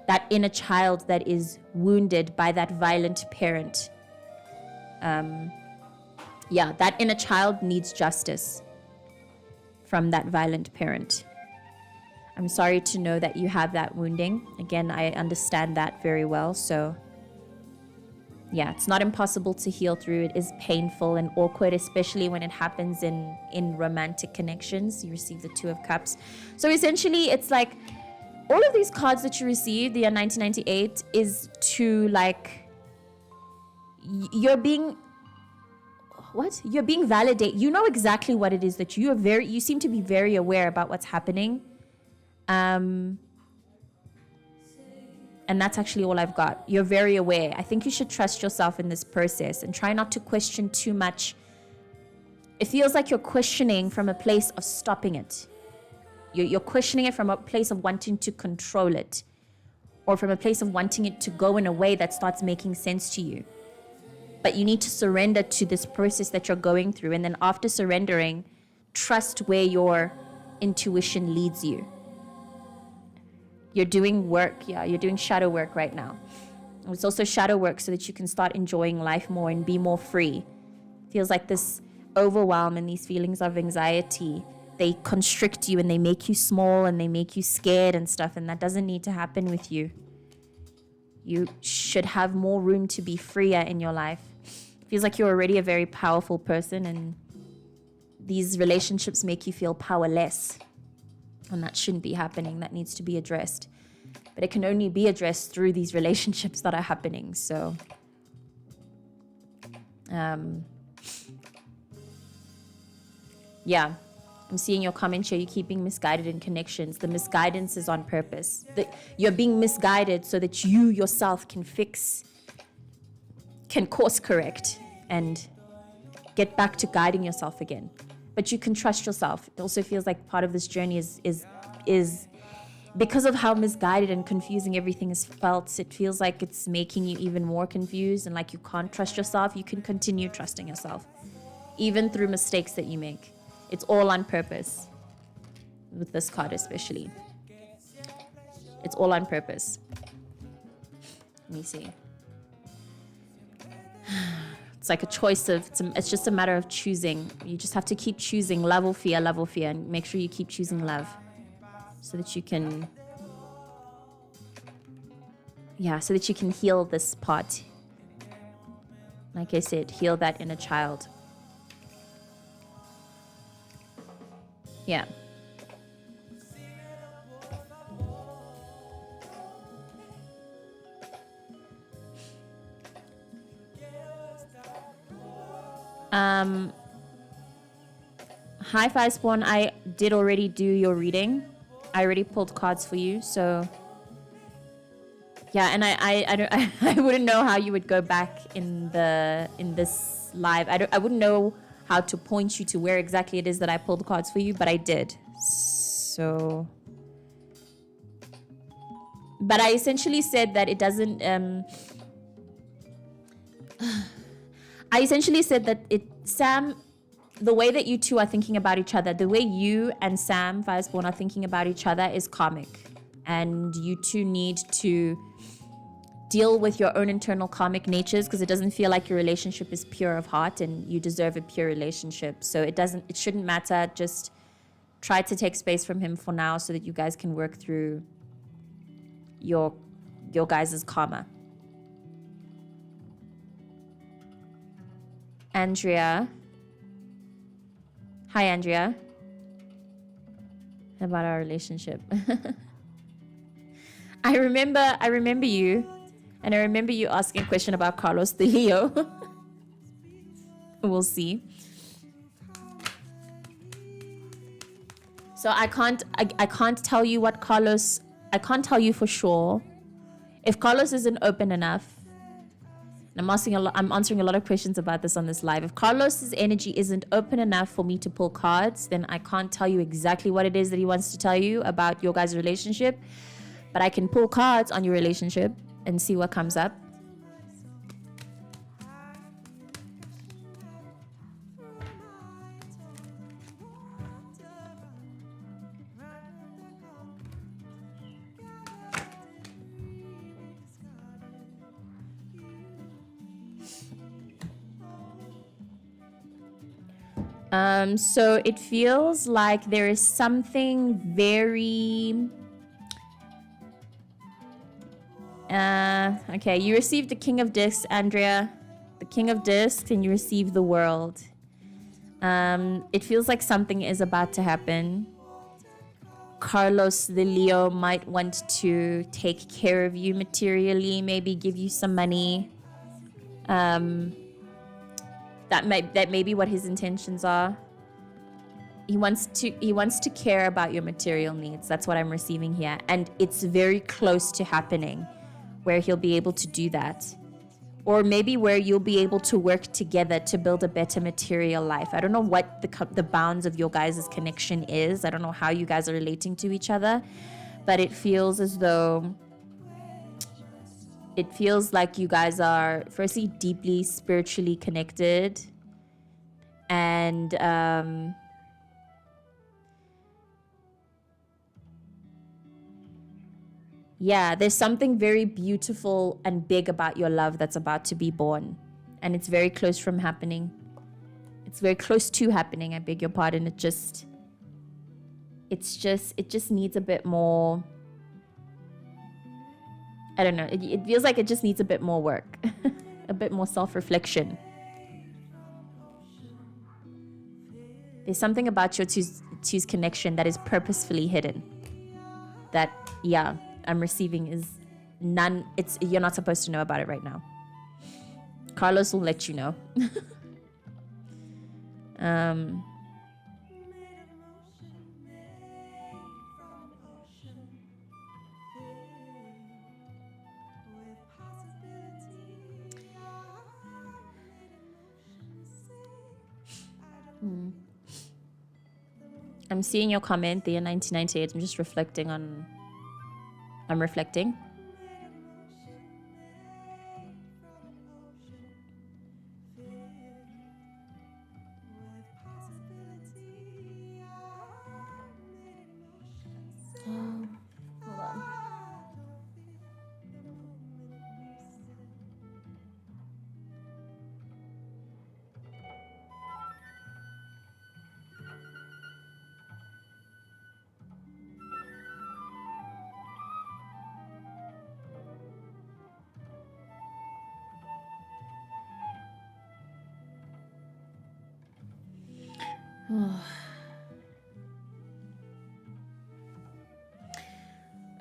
that inner child that is wounded by that violent parent. That inner child needs justice from that violent parent. I'm sorry to know that you have that wounding. Again, I understand that very well. So yeah, it's not impossible to heal through. It is painful and awkward, especially when it happens in romantic connections. You receive the Two of Cups. So essentially, it's like all of these cards that you receive, the year 1998, is to like, you're being validated. You know exactly what it is that you seem to be very aware about what's happening. And that's actually all I've got. You're very aware. I think you should trust yourself in this process and try not to question too much. It feels like you're questioning from a place of stopping it. You're questioning it from a place of wanting to control it, or from a place of wanting it to go in a way that starts making sense to you. But you need to surrender to this process that you're going through. And then after surrendering, trust where your intuition leads you. You're doing work. Yeah, you're doing shadow work right now. It's also shadow work so that you can start enjoying life more and be more free. Feels like this overwhelm and these feelings of anxiety, they constrict you and they make you small and they make you scared and stuff. And that doesn't need to happen with you. You should have more room to be freer in your life. Feels like you're already a very powerful person, and these relationships make you feel powerless. And that shouldn't be happening. That needs to be addressed. But it can only be addressed through these relationships that are happening. So, yeah. I'm seeing your comment here. You're keeping misguided in connections. The misguidance is on purpose. You're being misguided so that you yourself can course correct and get back to guiding yourself again. But you can trust yourself. It also feels like part of this journey is because of how misguided and confusing everything is felt. It feels like it's making you even more confused and like you can't trust yourself. You can continue trusting yourself, even through mistakes that you make. It's all on purpose, with this card especially. It's all on purpose. Let me see. It's like a choice of, it's just a matter of choosing. You just have to keep choosing love or fear, and make sure you keep choosing love so that you can yeah, so that you can heal this part. Like I said, heal that inner child. Yeah. Hi, Fi Spawn. I did already do your reading. I already pulled cards for you, so yeah. And I don't I wouldn't know how you would go back in this live. I wouldn't know how to point you to where exactly it is that I pulled cards for you, but I did. So, but I essentially said that it doesn't. I essentially said that Sam, the way that you two are thinking about each other, the way you and Sam Firespawn are thinking about each other is karmic. And you two need to deal with your own internal karmic natures, because it doesn't feel like your relationship is pure of heart and you deserve a pure relationship. So it shouldn't matter. Just try to take space from him for now so that you guys can work through your guys' karma. Andrea. Hi, Andrea. About our relationship. I remember you, and I remember you asking a question about Carlos the Leo. We'll see. So I can't tell you what Carlos. I can't tell you for sure. If Carlos isn't open enough, and I'm answering a lot of questions about this on this live. If Carlos's energy isn't open enough for me to pull cards, then I can't tell you exactly what it is that he wants to tell you about your guys' relationship. But I can pull cards on your relationship and see what comes up. So it feels like there is something very... okay, you received the King of Discs, Andrea. The King of Discs, and you received the World. It feels like something is about to happen. Carlos the Leo might want to take care of you materially, maybe give you some money. That may be what his intentions are. He wants to care about your material needs. That's what I'm receiving here. And it's very close to happening where he'll be able to do that. Or maybe where you'll be able to work together to build a better material life. I don't know what the bounds of your guys' connection is. I don't know how you guys are relating to each other. But it feels as though... It feels like you guys are, firstly, deeply spiritually connected. And... yeah, there's something very beautiful and big about your love that's about to be born. And it's very close from happening. It's very close to happening, I beg your pardon. It just needs a bit more... I don't know. It feels like it just needs a bit more work. A bit more self-reflection. There's something about your two's connection that is purposefully hidden. That, yeah, I'm receiving is none. You're not supposed to know about it right now. Carlos will let you know. I'm seeing your comment, the year 1998. I'm just reflecting on... I'm reflecting. Hold on.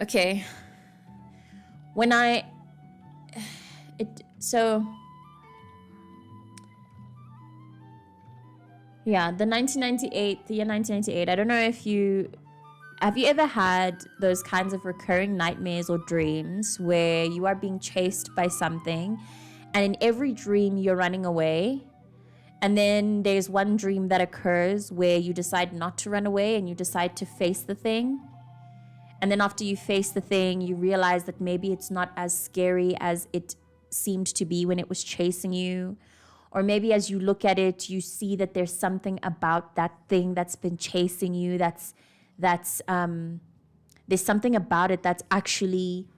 Okay. Yeah, the year 1998. I don't know if have you ever had those kinds of recurring nightmares or dreams where you are being chased by something, and in every dream you're running away, and then there's one dream that occurs where you decide not to run away and you decide to face the thing. And then after you face the thing, you realize that maybe it's not as scary as it seemed to be when it was chasing you. Or maybe as you look at it, you see that there's something about that thing that's been chasing you. There's something about it that's actually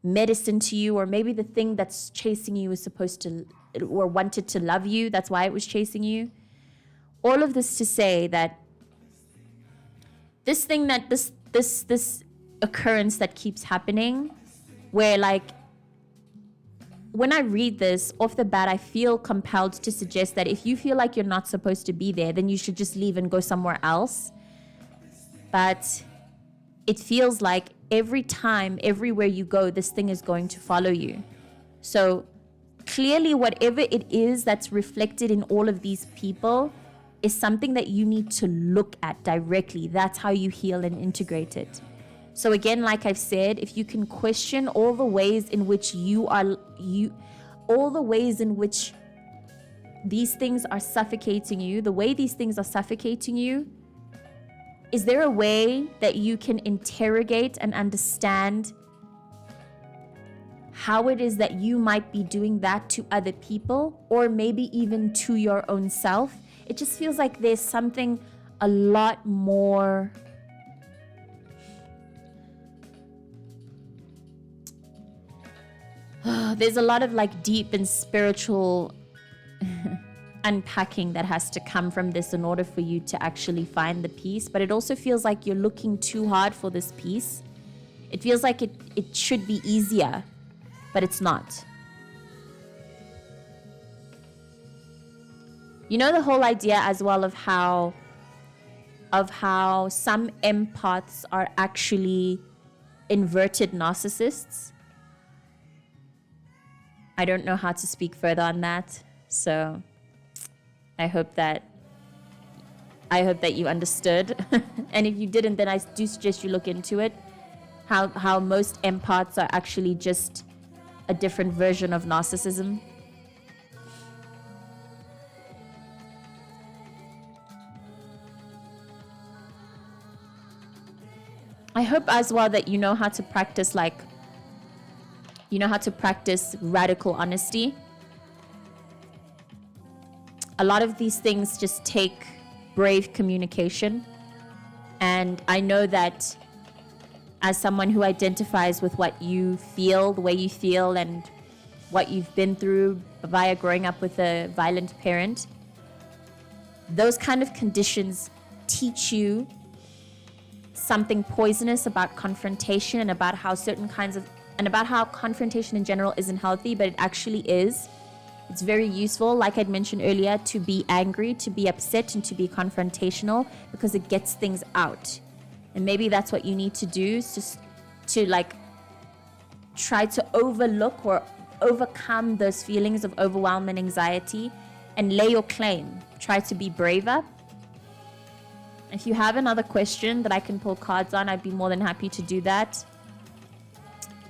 medicine to you. Or maybe the thing that's chasing you is supposed to or wanted to love you. That's why it was chasing you. All of this to say that this occurrence that keeps happening, where like when I read this off the bat, I feel compelled to suggest that if you feel like you're not supposed to be there, then you should just leave and go somewhere else. But it feels like every time, everywhere you go, this thing is going to follow you. So clearly, whatever it is that's reflected in all of these people is something that you need to look at directly. That's how you heal and integrate it. So again, like I've said, if you can question all the ways in which all the ways in which these things are suffocating you, the way these things are suffocating you, is there a way that you can interrogate and understand how it is that you might be doing that to other people, or maybe even to your own self? It just feels like there's something a lot more there's a lot of like deep and spiritual unpacking that has to come from this in order for you to actually find the peace. But it also feels like you're looking too hard for this peace. It feels like it should be easier, but it's not. You know, the whole idea as well of how some empaths are actually inverted narcissists. I don't know how to speak further on that, so I hope that you understood. And if you didn't, then I do suggest you look into it. How most empaths are actually just a different version of narcissism. I hope as well that you know how to practice radical honesty. A lot of these things just take brave communication. And I know that as someone who identifies with what you feel, the way you feel, and what you've been through via growing up with a violent parent, those kind of conditions teach you something poisonous about confrontation and about how confrontation in general isn't healthy, but it actually is. It's very useful, like I'd mentioned earlier, to be angry, to be upset, and to be confrontational, because it gets things out. And maybe that's what you need to do, is just to like try to overlook or overcome those feelings of overwhelm and anxiety and lay your claim. Try to be braver. If you have another question that I can pull cards on, I'd be more than happy to do that.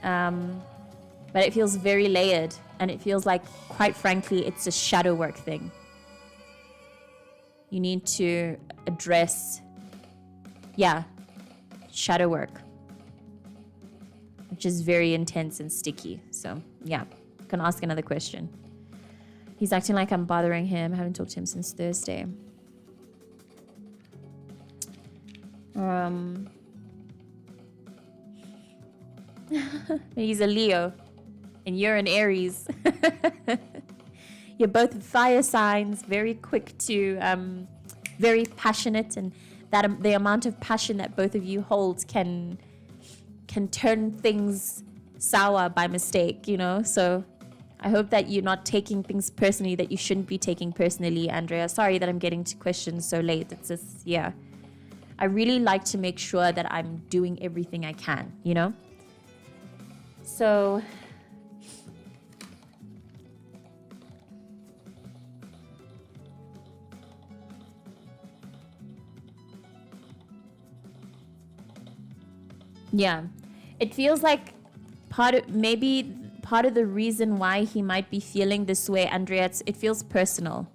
But it feels very layered, and it feels like, quite frankly, it's a shadow work thing. You need to address, shadow work, which is very intense and sticky. So, you can ask another question. He's acting like I'm bothering him. I haven't talked to him since Thursday. He's a Leo, and you're an Aries. You're both fire signs, very quick to, very passionate, and that the amount of passion that both of you hold can turn things sour by mistake, you know. So I hope that you're not taking things personally that you shouldn't be taking personally, Andrea. Sorry that I'm getting to questions so late. It's just, yeah. I really like to make sure that I'm doing everything I can, you know? So, yeah. It feels like part of the reason why he might be feeling this way, Andrea, it feels personal.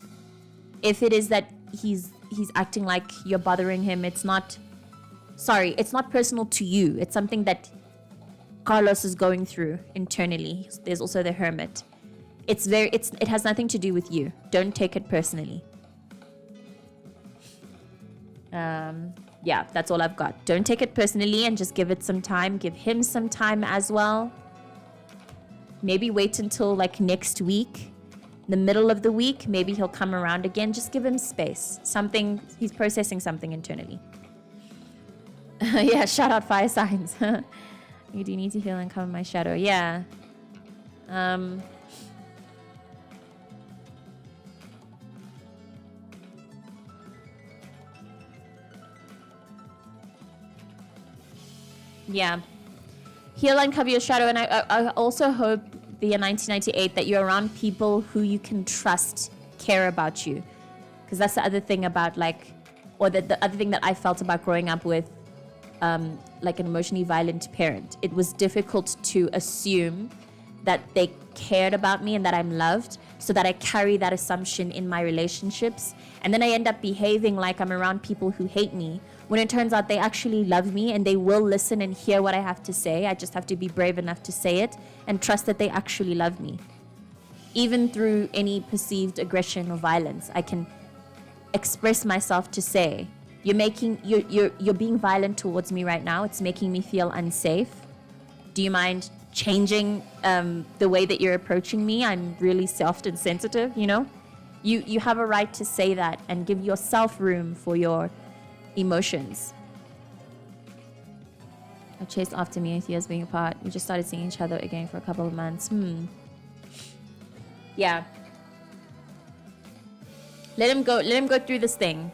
If it is that he's acting like you're bothering him, it's not personal to you. It's something that Carlos is going through internally. There's also the Hermit. It has nothing to do with you. Don't take it personally. Yeah, that's all I've got. Don't take it personally and just give it some time. Give him some time as well. Maybe wait until like next week, the middle of the week. Maybe he'll come around again. Just give him space. He's processing something internally. Yeah, shout out fire signs. You do need to heal and cover my shadow. Yeah. Yeah. Heal and cover your shadow. And I also hope via 1998 that you're around people who you can trust care about you. Because that's the other thing about the other thing that I felt about growing up with like an emotionally violent parent. It was difficult to assume that they cared about me and that I'm loved, so that I carry that assumption in my relationships. And then I end up behaving like I'm around people who hate me, when it turns out they actually love me and they will listen and hear what I have to say. I just have to be brave enough to say it and trust that they actually love me. Even through any perceived aggression or violence, I can express myself to say, you're being violent towards me right now. It's making me feel unsafe. Do you mind changing the way that you're approaching me? I'm really soft and sensitive, you know? You have a right to say that and give yourself room for your emotions. I chased after me 8 years being apart. We just started seeing each other again for a couple of months. Yeah. Let him go through this thing.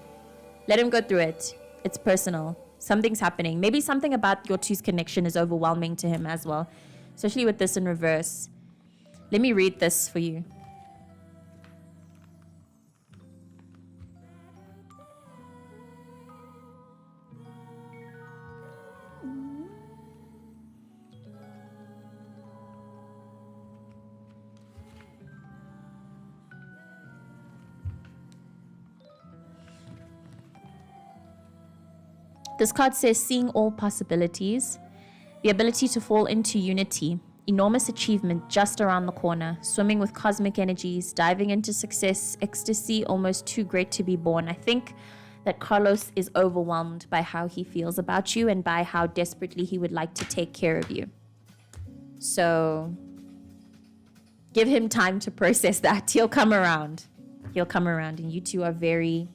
Let him go through it. It's personal. Something's happening. Maybe something about your two's connection is overwhelming to him as well, especially with this in reverse. Let me read this for you. This card says, seeing all possibilities, the ability to fall into unity, enormous achievement just around the corner, swimming with cosmic energies, diving into success, ecstasy, almost too great to be born. I think that Carlos is overwhelmed by how he feels about you and by how desperately he would like to take care of you. So give him time to process that. He'll come around. And you two are very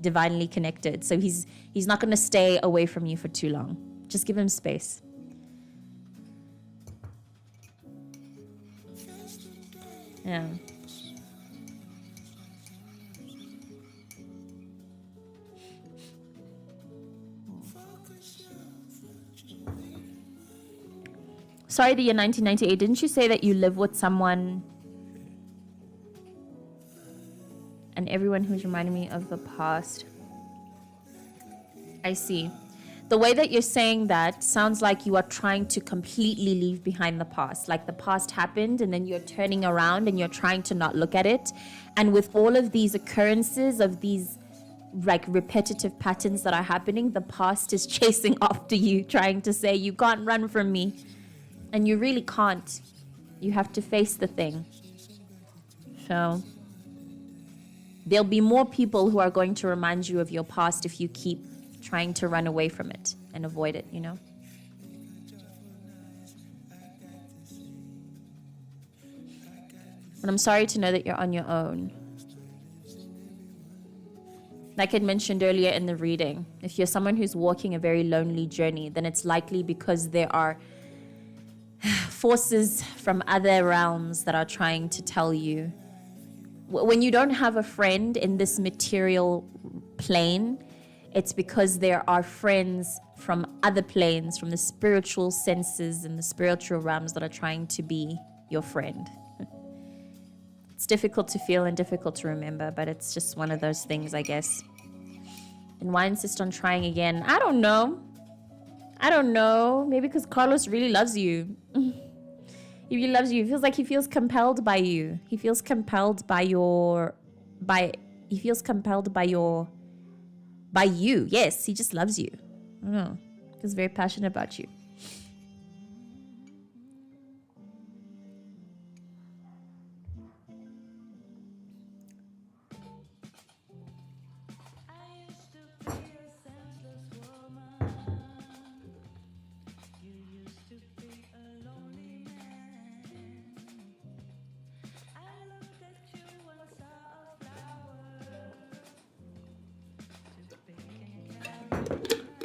divinely connected. So he's not going to stay away from you for too long. Just give him space. Yeah. Sorry, the year 1998. Didn't you say that you live with someone and everyone who's reminding me of the past? I see. The way that you're saying that sounds like you are trying to completely leave behind the past. Like the past happened and then you're turning around and you're trying to not look at it. And with all of these occurrences of these like repetitive patterns that are happening, the past is chasing after you, trying to say, you can't run from me. And you really can't. You have to face the thing. So there'll be more people who are going to remind you of your past if you keep trying to run away from it and avoid it, you know? And I'm sorry to know that you're on your own. Like I mentioned earlier in the reading, if you're someone who's walking a very lonely journey, then it's likely because there are forces from other realms that are trying to tell you. When you don't have a friend in this material plane, it's because there are friends from other planes, from the spiritual senses and the spiritual realms that are trying to be your friend. It's difficult to feel and difficult to remember, but it's just one of those things, I guess. And why insist on trying again? I don't know. Maybe because Carlos really loves you. He really loves you. He feels like he feels compelled by you. He feels compelled by you. Yes, he just loves you. I don't know. He's very passionate about you.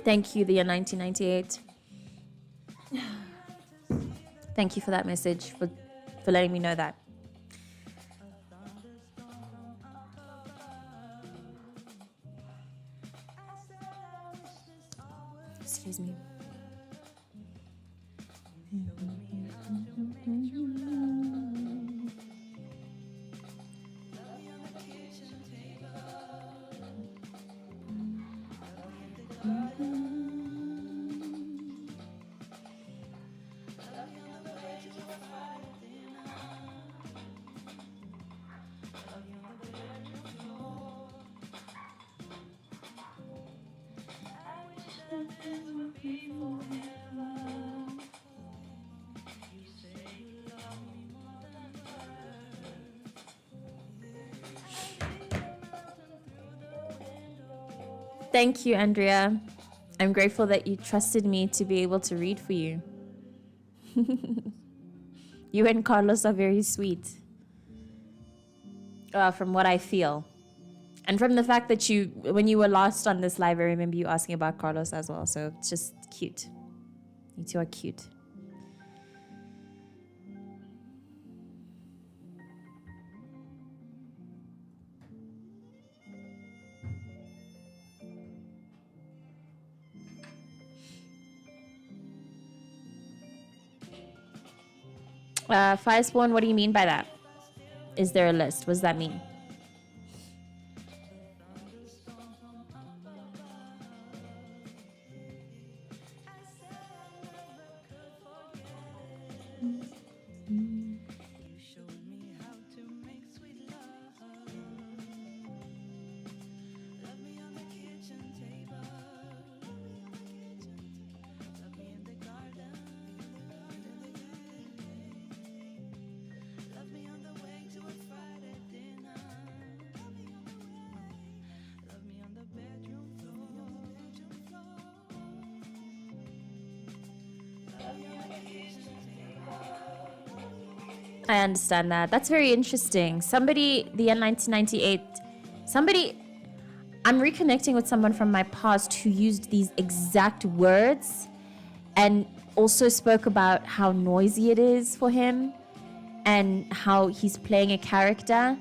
Thank you, the year 1998. Thank you for that message, for letting me know that. Excuse me. Thank you, Andrea. I'm grateful that you trusted me to be able to read for you. You and Carlos are very sweet. From what I feel. And from the fact that when you were last on this live, I remember you asking about Carlos as well. So it's just cute. You two are cute. Firespawn, what do you mean by that? Is there a list? What does that mean? I understand that. That's very interesting. Somebody, the year 1998, I'm reconnecting with someone from my past who used these exact words and also spoke about how noisy it is for him and how he's playing a character.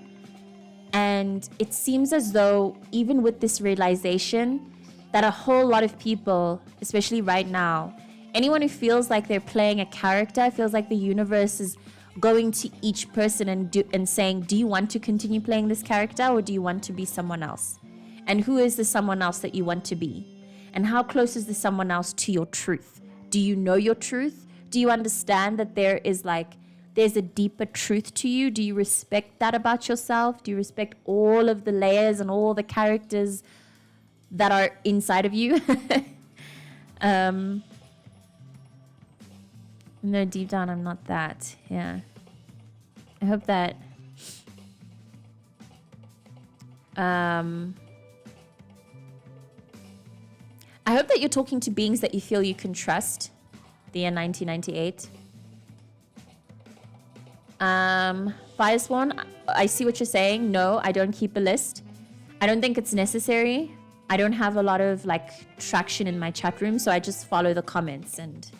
And it seems as though even with this realization that a whole lot of people, especially right now, anyone who feels like they're playing a character, feels like the universe is going to each person and saying, do you want to continue playing this character or do you want to be someone else? And who is the someone else that you want to be? And how close is the someone else to your truth? Do you know your truth? Do you understand that there's a deeper truth to you? Do you respect that about yourself? Do you respect all of the layers and all the characters that are inside of you? No, deep down, I'm not that. Yeah. I hope that... I hope that you're talking to beings that you feel you can trust. The year 1998. Firespawn, I see what you're saying. No, I don't keep a list. I don't think it's necessary. I don't have a lot of traction in my chat room, so I just follow the comments and...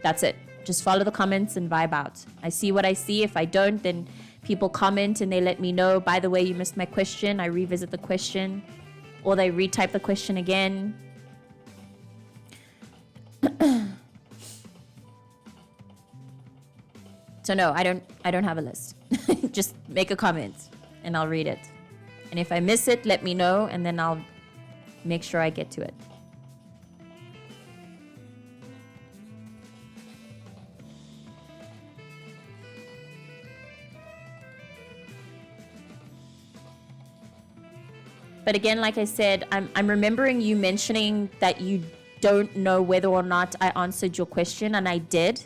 that's it. Just follow the comments and vibe out. I see what I see. If I don't, then people comment and they let me know, by the way, you missed my question. I revisit the question, or they retype the question again. So no, I don't have a list. Just make a comment and I'll read it. And if I miss it, let me know and then I'll make sure I get to it. But again, like I said, I'm remembering you mentioning that you don't know whether or not I answered your question, and I did.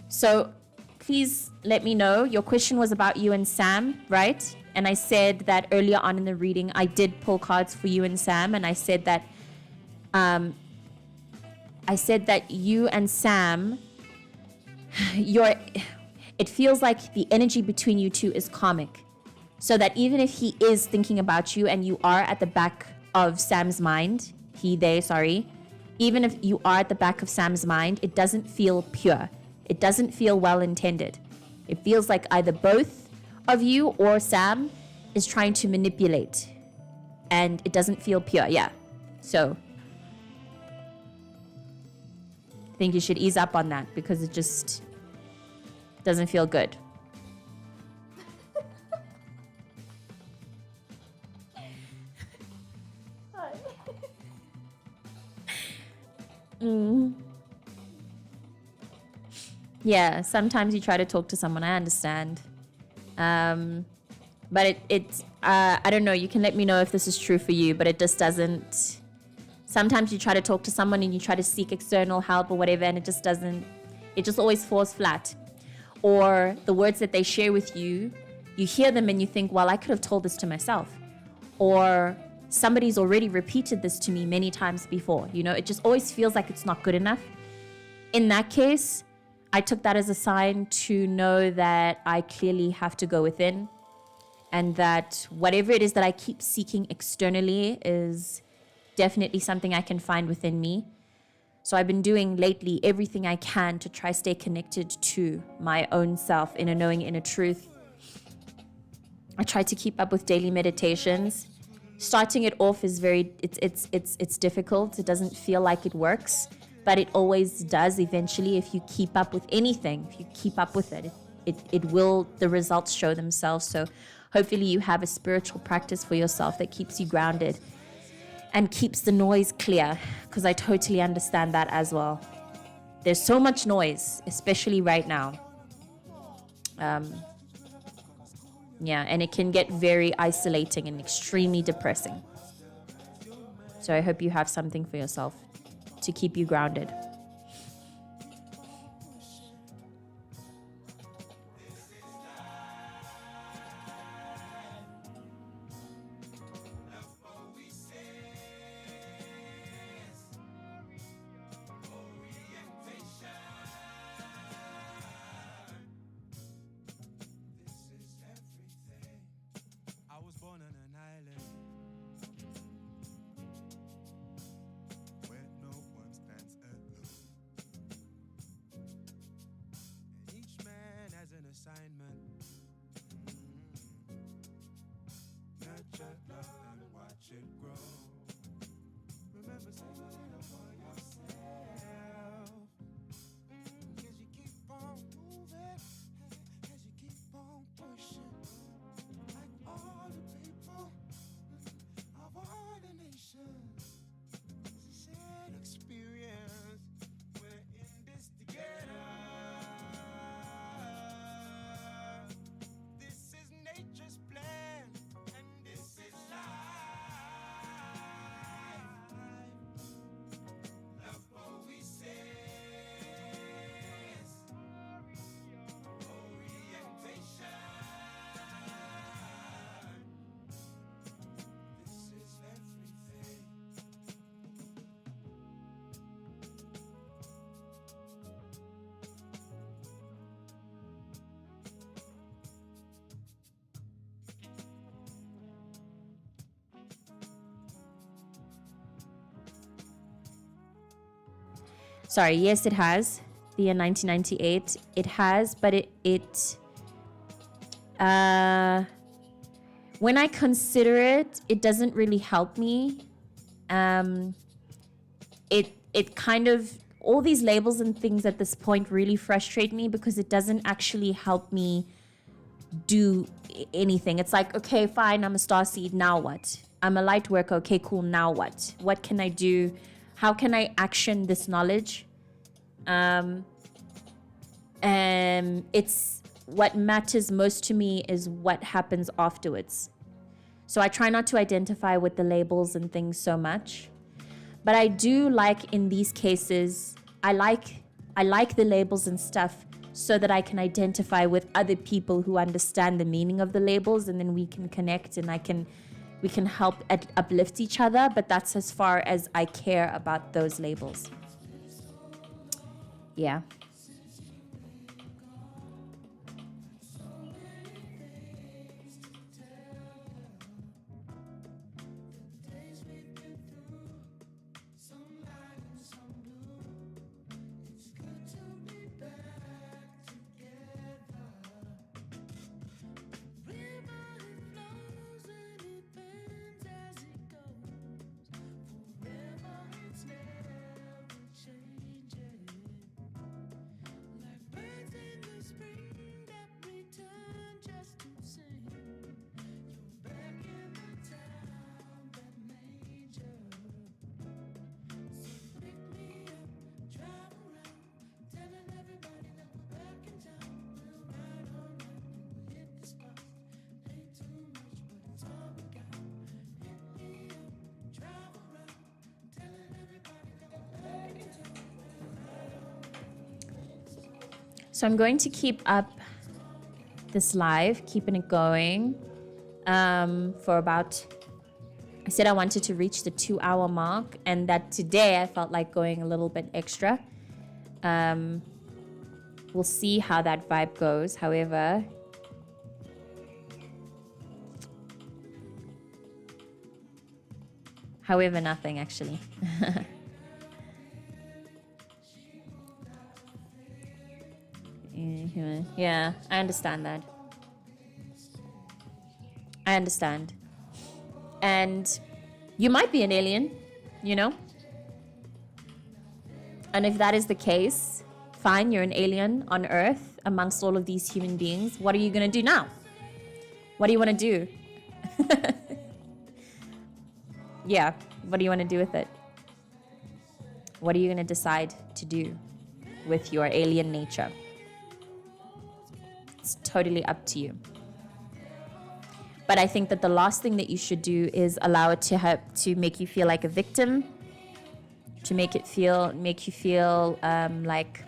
So please let me know. Your question was about you and Sam, right? And I said that earlier on in the reading, I did pull cards for you and Sam, and I said that you and Sam, it feels like the energy between you two is karmic. So that even if he is thinking about you and you are at the back of Sam's mind, even if you are at the back of Sam's mind, it doesn't feel pure. It doesn't feel well intended. It feels like either both of you or Sam is trying to manipulate, and it doesn't feel pure. Yeah. So I think you should ease up on that because it just doesn't feel good. Yeah, sometimes you try to talk to someone, I understand. But it's I don't know, you can let me know if this is true for you, but it just doesn't. Sometimes you try to talk to someone and you try to seek external help or whatever, and it just always falls flat. Or the words that they share with you, you hear them and you think, well, I could have told this to myself. Or somebody's already repeated this to me many times before. You know, it just always feels like it's not good enough. In that case, I took that as a sign to know that I clearly have to go within, and that whatever it is that I keep seeking externally is definitely something I can find within me. So I've been doing lately everything I can to try stay connected to my own self, inner knowing, inner truth. I try to keep up with daily meditations. Starting it off is it's difficult. It doesn't feel like it works, but it always does eventually. If you keep up with anything, if you keep up with it, it will, the results show themselves. So hopefully you have a spiritual practice for yourself that keeps you grounded and keeps the noise clear, because I totally understand that as well. There's so much noise, especially right now. Yeah, and it can get very isolating and extremely depressing. So I hope you have something for yourself to keep you grounded. Sorry, yes, it has. The year 1998. It has, but when I consider it, it doesn't really help me. It kind of, all these labels and things at this point really frustrate me because it doesn't actually help me do anything. It's like, okay, fine, I'm a starseed, now what? I'm a light worker, okay, cool, now what? What can I do? How can I action this knowledge? It's what matters most to me is what happens afterwards. So I try not to identify with the labels and things so much. But I do like, in these cases, I like the labels and stuff so that I can identify with other people who understand the meaning of the labels, and then we can connect and we can help uplift each other. But that's as far as I care about those labels. Yeah. So I'm going to keep up this live, keeping it going for about, I said I wanted to reach the 2-hour mark, and that today I felt like going a little bit extra. We'll see how that vibe goes. However, nothing actually. Yeah, I understand that. I understand. And you might be an alien, you know? And if that is the case, fine, you're an alien on Earth amongst all of these human beings. What are you going to do now? What do you want to do? Yeah, what do you want to do with it? What are you going to decide to do with your alien nature? It's totally up to you. But I think that the last thing that you should do is allow it to make you feel like a victim, to make you feel like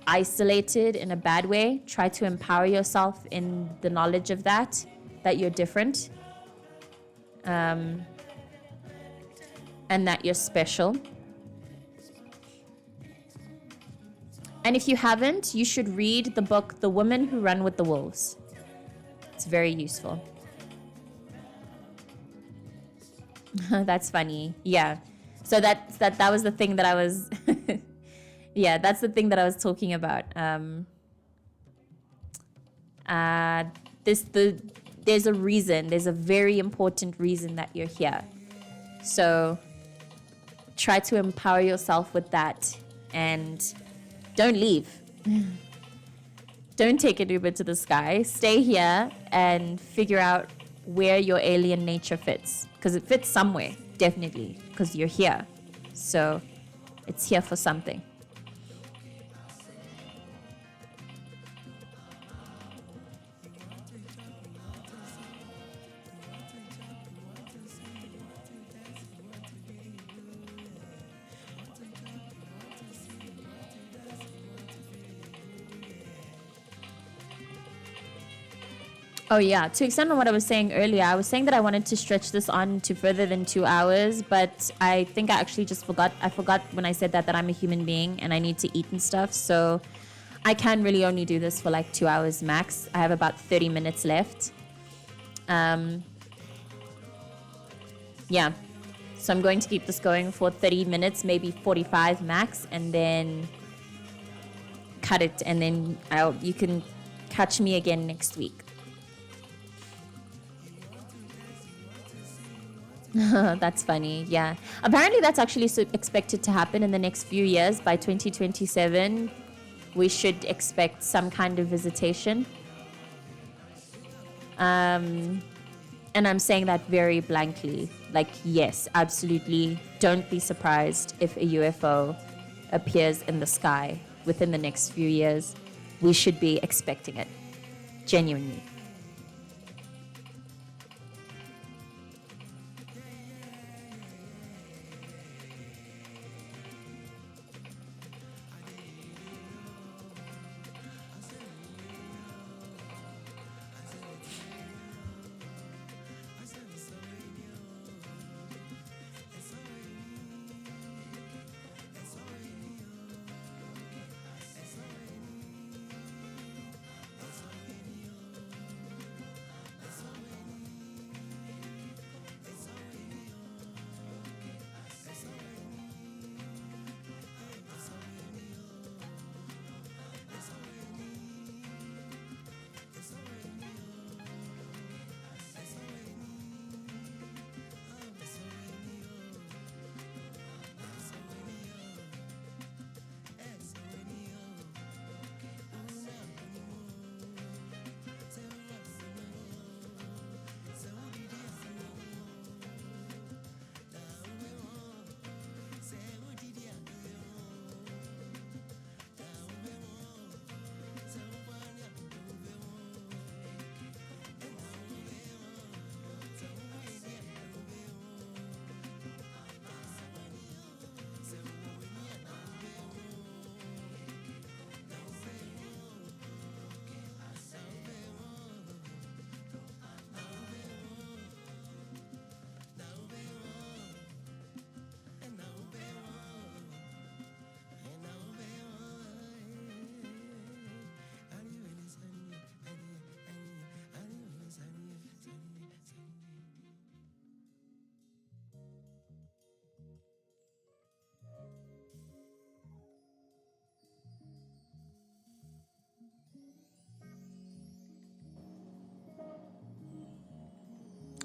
isolated in a bad way. Try to empower yourself in the knowledge of that you're different, and that you're special. And if you haven't, you should read the book, The Women Who Run with the Wolves. It's very useful. That's funny. Yeah. So that was the thing that I was, yeah, that's the thing that I was talking about. There's a reason, there's a very important reason that you're here. So try to empower yourself with that, and don't leave. Don't take an Uber to the sky. Stay here and figure out where your alien nature fits. Because it fits somewhere, definitely, because you're here. So it's here for something. Oh yeah, to extend on what I was saying earlier, I was saying that I wanted to stretch this on to further than 2 hours, but I think I actually just forgot. I forgot when I said that I'm a human being and I need to eat and stuff. So I can really only do this for like 2 hours max. I have about 30 minutes left. Yeah. So I'm going to keep this going for 30 minutes, maybe 45 max, and then cut it, and then you can catch me again next week. That's funny. Yeah. Apparently that's actually expected to happen in the next few years. By 2027, we should expect some kind of visitation. And I'm saying that very blankly. Like, yes, absolutely. Don't be surprised if a UFO appears in the sky within the next few years. We should be expecting it. Genuinely.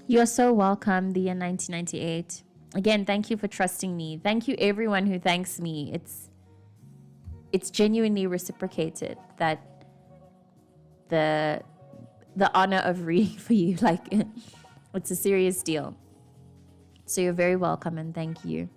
You're so welcome, the year 1998. Again, thank you for trusting me. Thank you, everyone who thanks me. It's genuinely reciprocated, that the honor of reading for you, like, it's a serious deal. So you're very welcome, and thank you.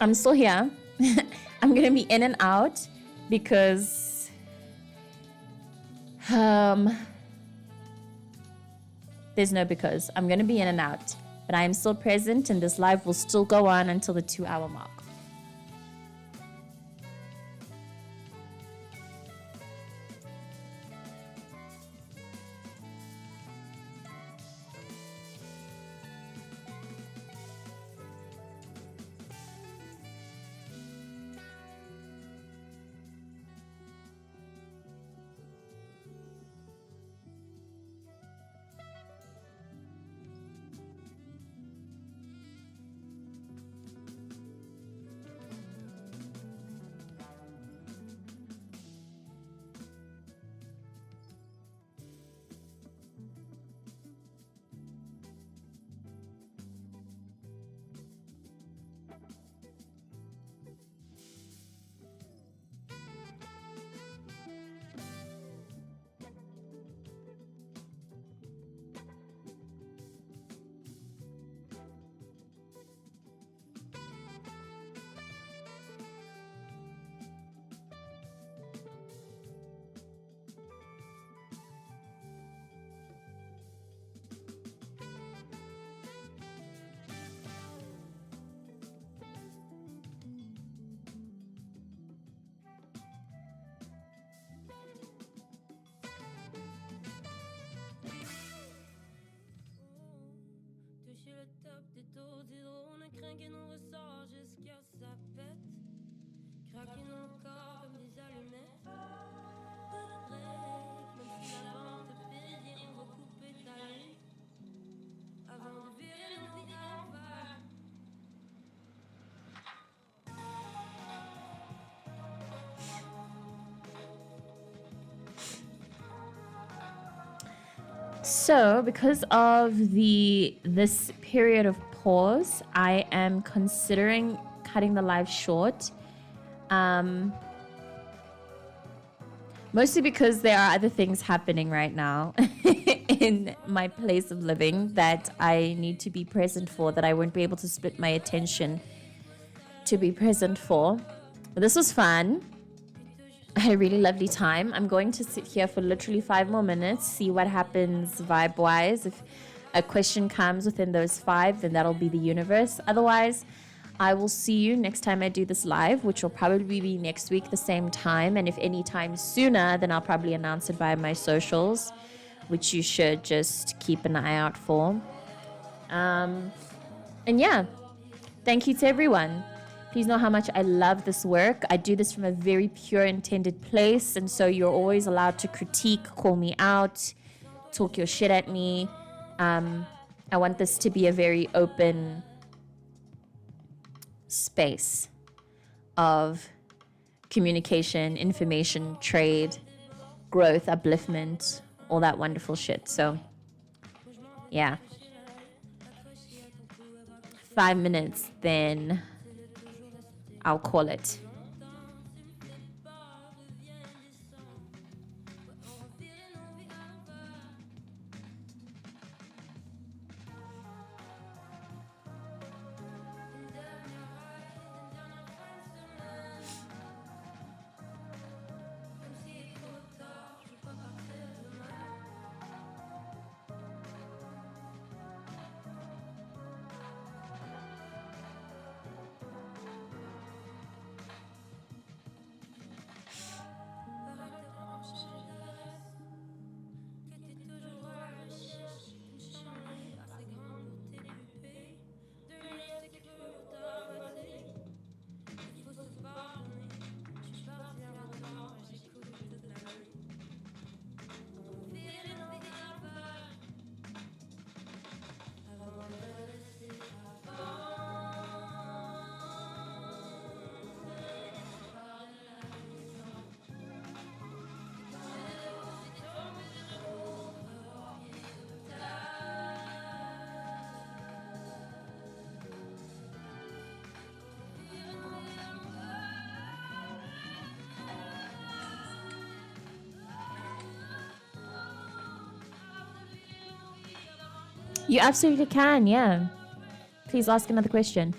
I'm still here. I'm gonna be in and out because there's no because. I'm gonna be in and out, but I am still present, and this live will still go on until the 2-hour mark. So, because of this period of pause, I am considering cutting the live short. Mostly because there are other things happening right now in my place of living that I need to be present for, that I won't be able to split my attention to be present for. But this was fun. I had a really lovely time. I'm going to sit here for literally 5 more minutes, see what happens vibe-wise. If a question comes within those 5, then that'll be the universe. Otherwise, I will see you next time I do this live, which will probably be next week, the same time. And if any time sooner, then I'll probably announce it via my socials, which you should just keep an eye out for. And yeah, thank you to everyone. Please know how much I love this work. I do this from a very pure, intended place. And so you're always allowed to critique, call me out, talk your shit at me. I want this to be a very open space of communication, information, trade, growth, upliftment, all that wonderful shit. So, yeah. 5 minutes, then I'll call it. You absolutely can, yeah. Please ask another question.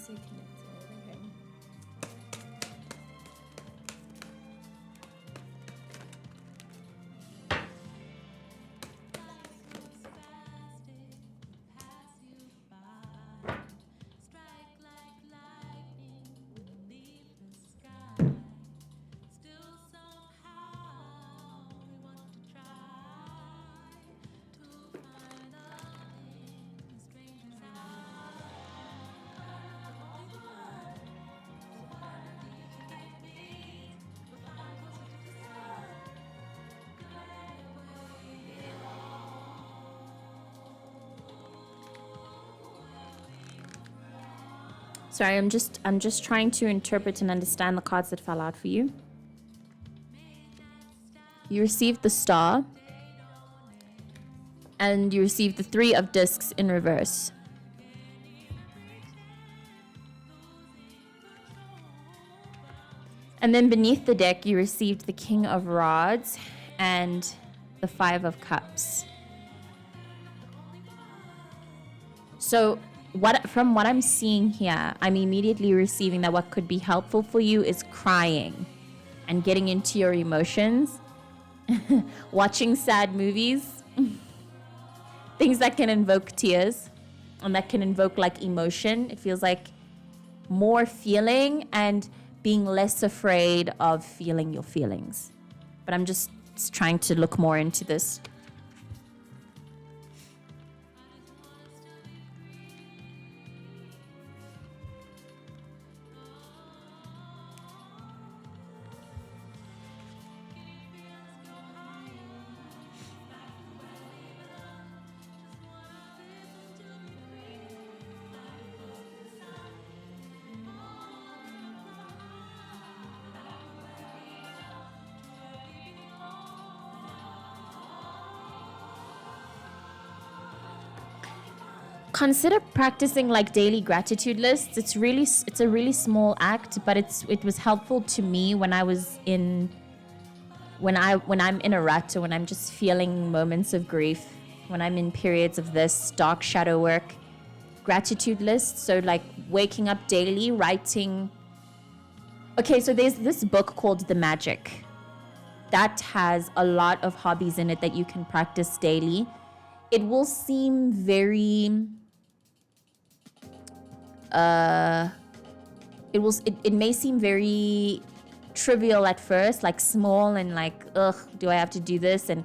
stay connected. Okay. Sorry, I'm just trying to interpret and understand the cards that fell out for you. You received the Star, and you received the Three of Discs in reverse. And then beneath the deck, you received the King of Rods and the Five of Cups. So from what I'm seeing here, I'm immediately receiving that what could be helpful for you is crying and getting into your emotions, watching sad movies, things that can invoke tears and that can invoke like emotion. It feels like more feeling and being less afraid of feeling your feelings. But I'm just trying to look more into this. Consider practicing like daily gratitude lists. It's a really small act, but it was helpful to me when I'm in a rut, or when I'm just feeling moments of grief, when I'm in periods of this dark shadow work. Gratitude lists. So like waking up daily, writing. Okay, so there's this book called The Magic that has a lot of hobbies in it that you can practice daily. It will seem very it may seem very trivial at first, like small and like, ugh, do I have to do this? And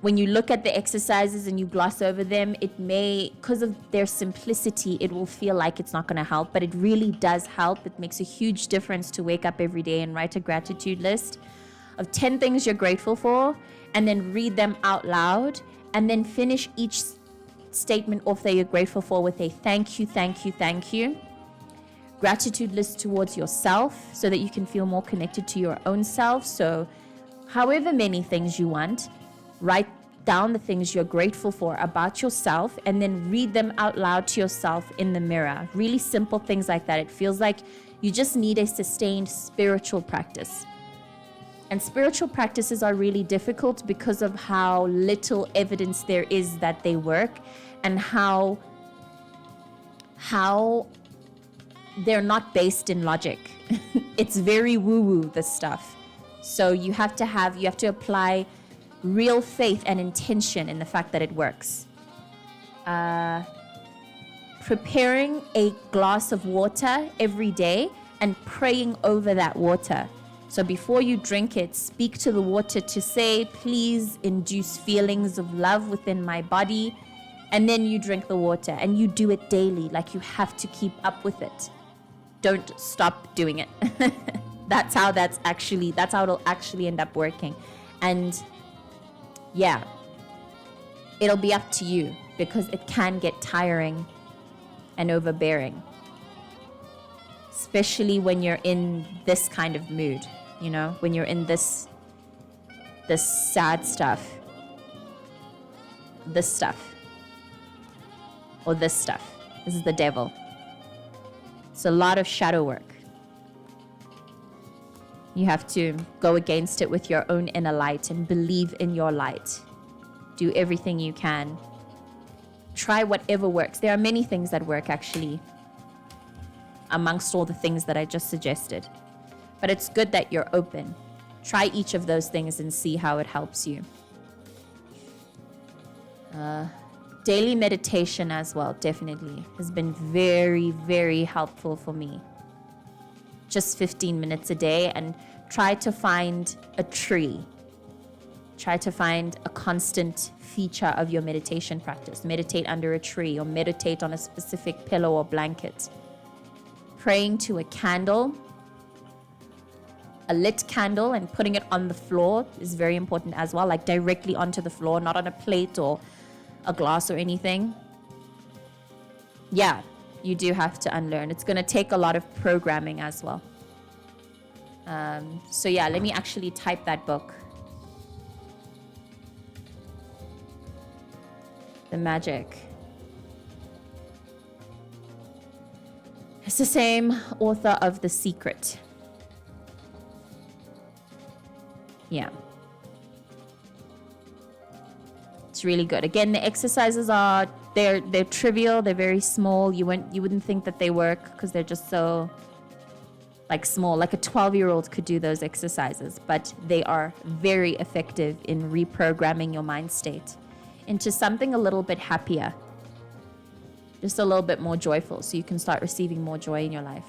when you look at the exercises and you gloss over them, it may, because of their simplicity, it will feel like it's not going to help, but it really does help. It makes a huge difference to wake up every day and write a gratitude list of 10 things you're grateful for, and then read them out loud, and then finish each statement off that you're grateful for with a thank you, thank you, thank you. Gratitude list towards yourself so that you can feel more connected to your own self. So however many things you want, write down the things you're grateful for about yourself, and then read them out loud to yourself in the mirror. Really simple things like that. It feels like you just need a sustained spiritual practice. And spiritual practices are really difficult because of how little evidence there is that they work, and how they're not based in logic. It's very woo-woo, this stuff. So you have to apply real faith and intention in the fact that it works. Preparing a glass of water every day and praying over that water. So before you drink it, speak to the water to say, please induce feelings of love within my body. And then you drink the water, and you do it daily. Like, you have to keep up with it. Don't stop doing it. That's how it'll actually end up working. And yeah, it'll be up to you, because it can get tiring and overbearing, especially when you're in this kind of mood, when you're in this sad stuff, or this stuff. This is the devil. It's a lot of shadow work. You have to go against it with your own inner light and believe in your light. Do everything you can. Try whatever works. There are many things that work, actually. amongst all the things that I just suggested. But it's good that you're open. Try each of those things and see how it helps you. Daily meditation as well, definitely, has been very, very helpful for me. Just 15 minutes a day, and try to find a tree. Try to find a constant feature of your meditation practice. Meditate under a tree or meditate on a specific pillow or blanket. Praying to a candle, a lit candle, and putting it on the floor is very important as well, like directly onto the floor, not on a plate or a glass or anything. Yeah, you do have to unlearn. It's going to take a lot of programming as well. So yeah, let me actually type that book. The Magic. It's the same author of The Secret. Yeah. It's really good. Again, the exercises are they're trivial, they're very small. You wouldn't think that they work because they're just so like small. Like a 12-year-old could do those exercises, but they are very effective in reprogramming your mind state into something a little bit happier. Just a little bit more joyful, so you can start receiving more joy in your life.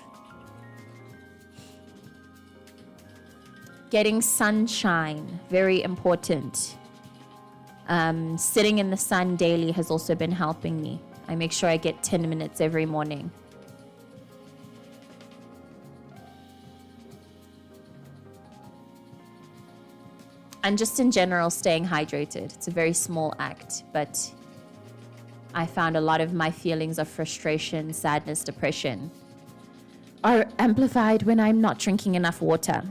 Getting sunshine, very important. Sitting in the sun daily has also been helping me. I make sure I get 10 minutes every morning. And just in general, staying hydrated. It's a very small act, but I found a lot of my feelings of frustration, sadness, depression are amplified when I'm not drinking enough water.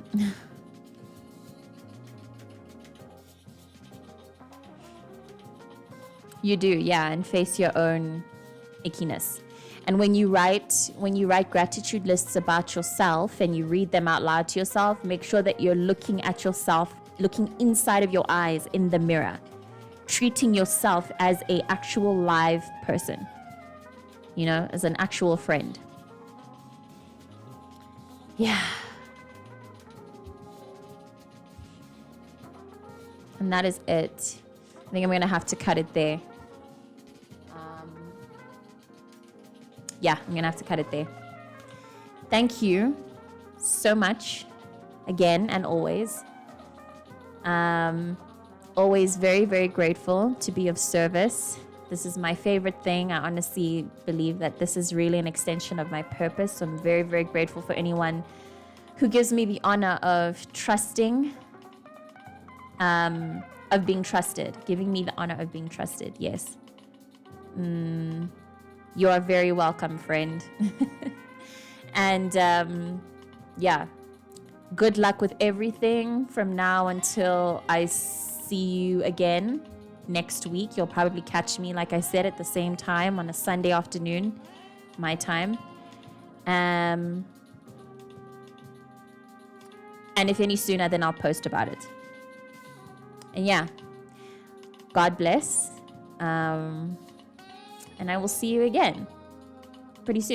You do, yeah, and face your own ickiness. And when you write gratitude lists about yourself and you read them out loud to yourself, make sure that you're looking at yourself, looking inside of your eyes in the mirror, treating yourself as an actual live person, you know, as an actual friend. Yeah. And that is it. I think I'm going to have to cut it there. Yeah, I'm going to have to cut it there. Thank you so much again and always. Always very, very grateful to be of service. This is my favorite thing. I honestly believe that this is really an extension of my purpose. So I'm very, very grateful for anyone who gives me the honor of trusting, of being trusted, giving me the honor of being trusted. Yes. You are very welcome, friend. And yeah, good luck with everything from now until I see you again next week. You'll probably catch me, like I said, at the same time on a Sunday afternoon, my time. And if any sooner, then I'll post about it. And yeah, God bless. And I will see you again pretty soon.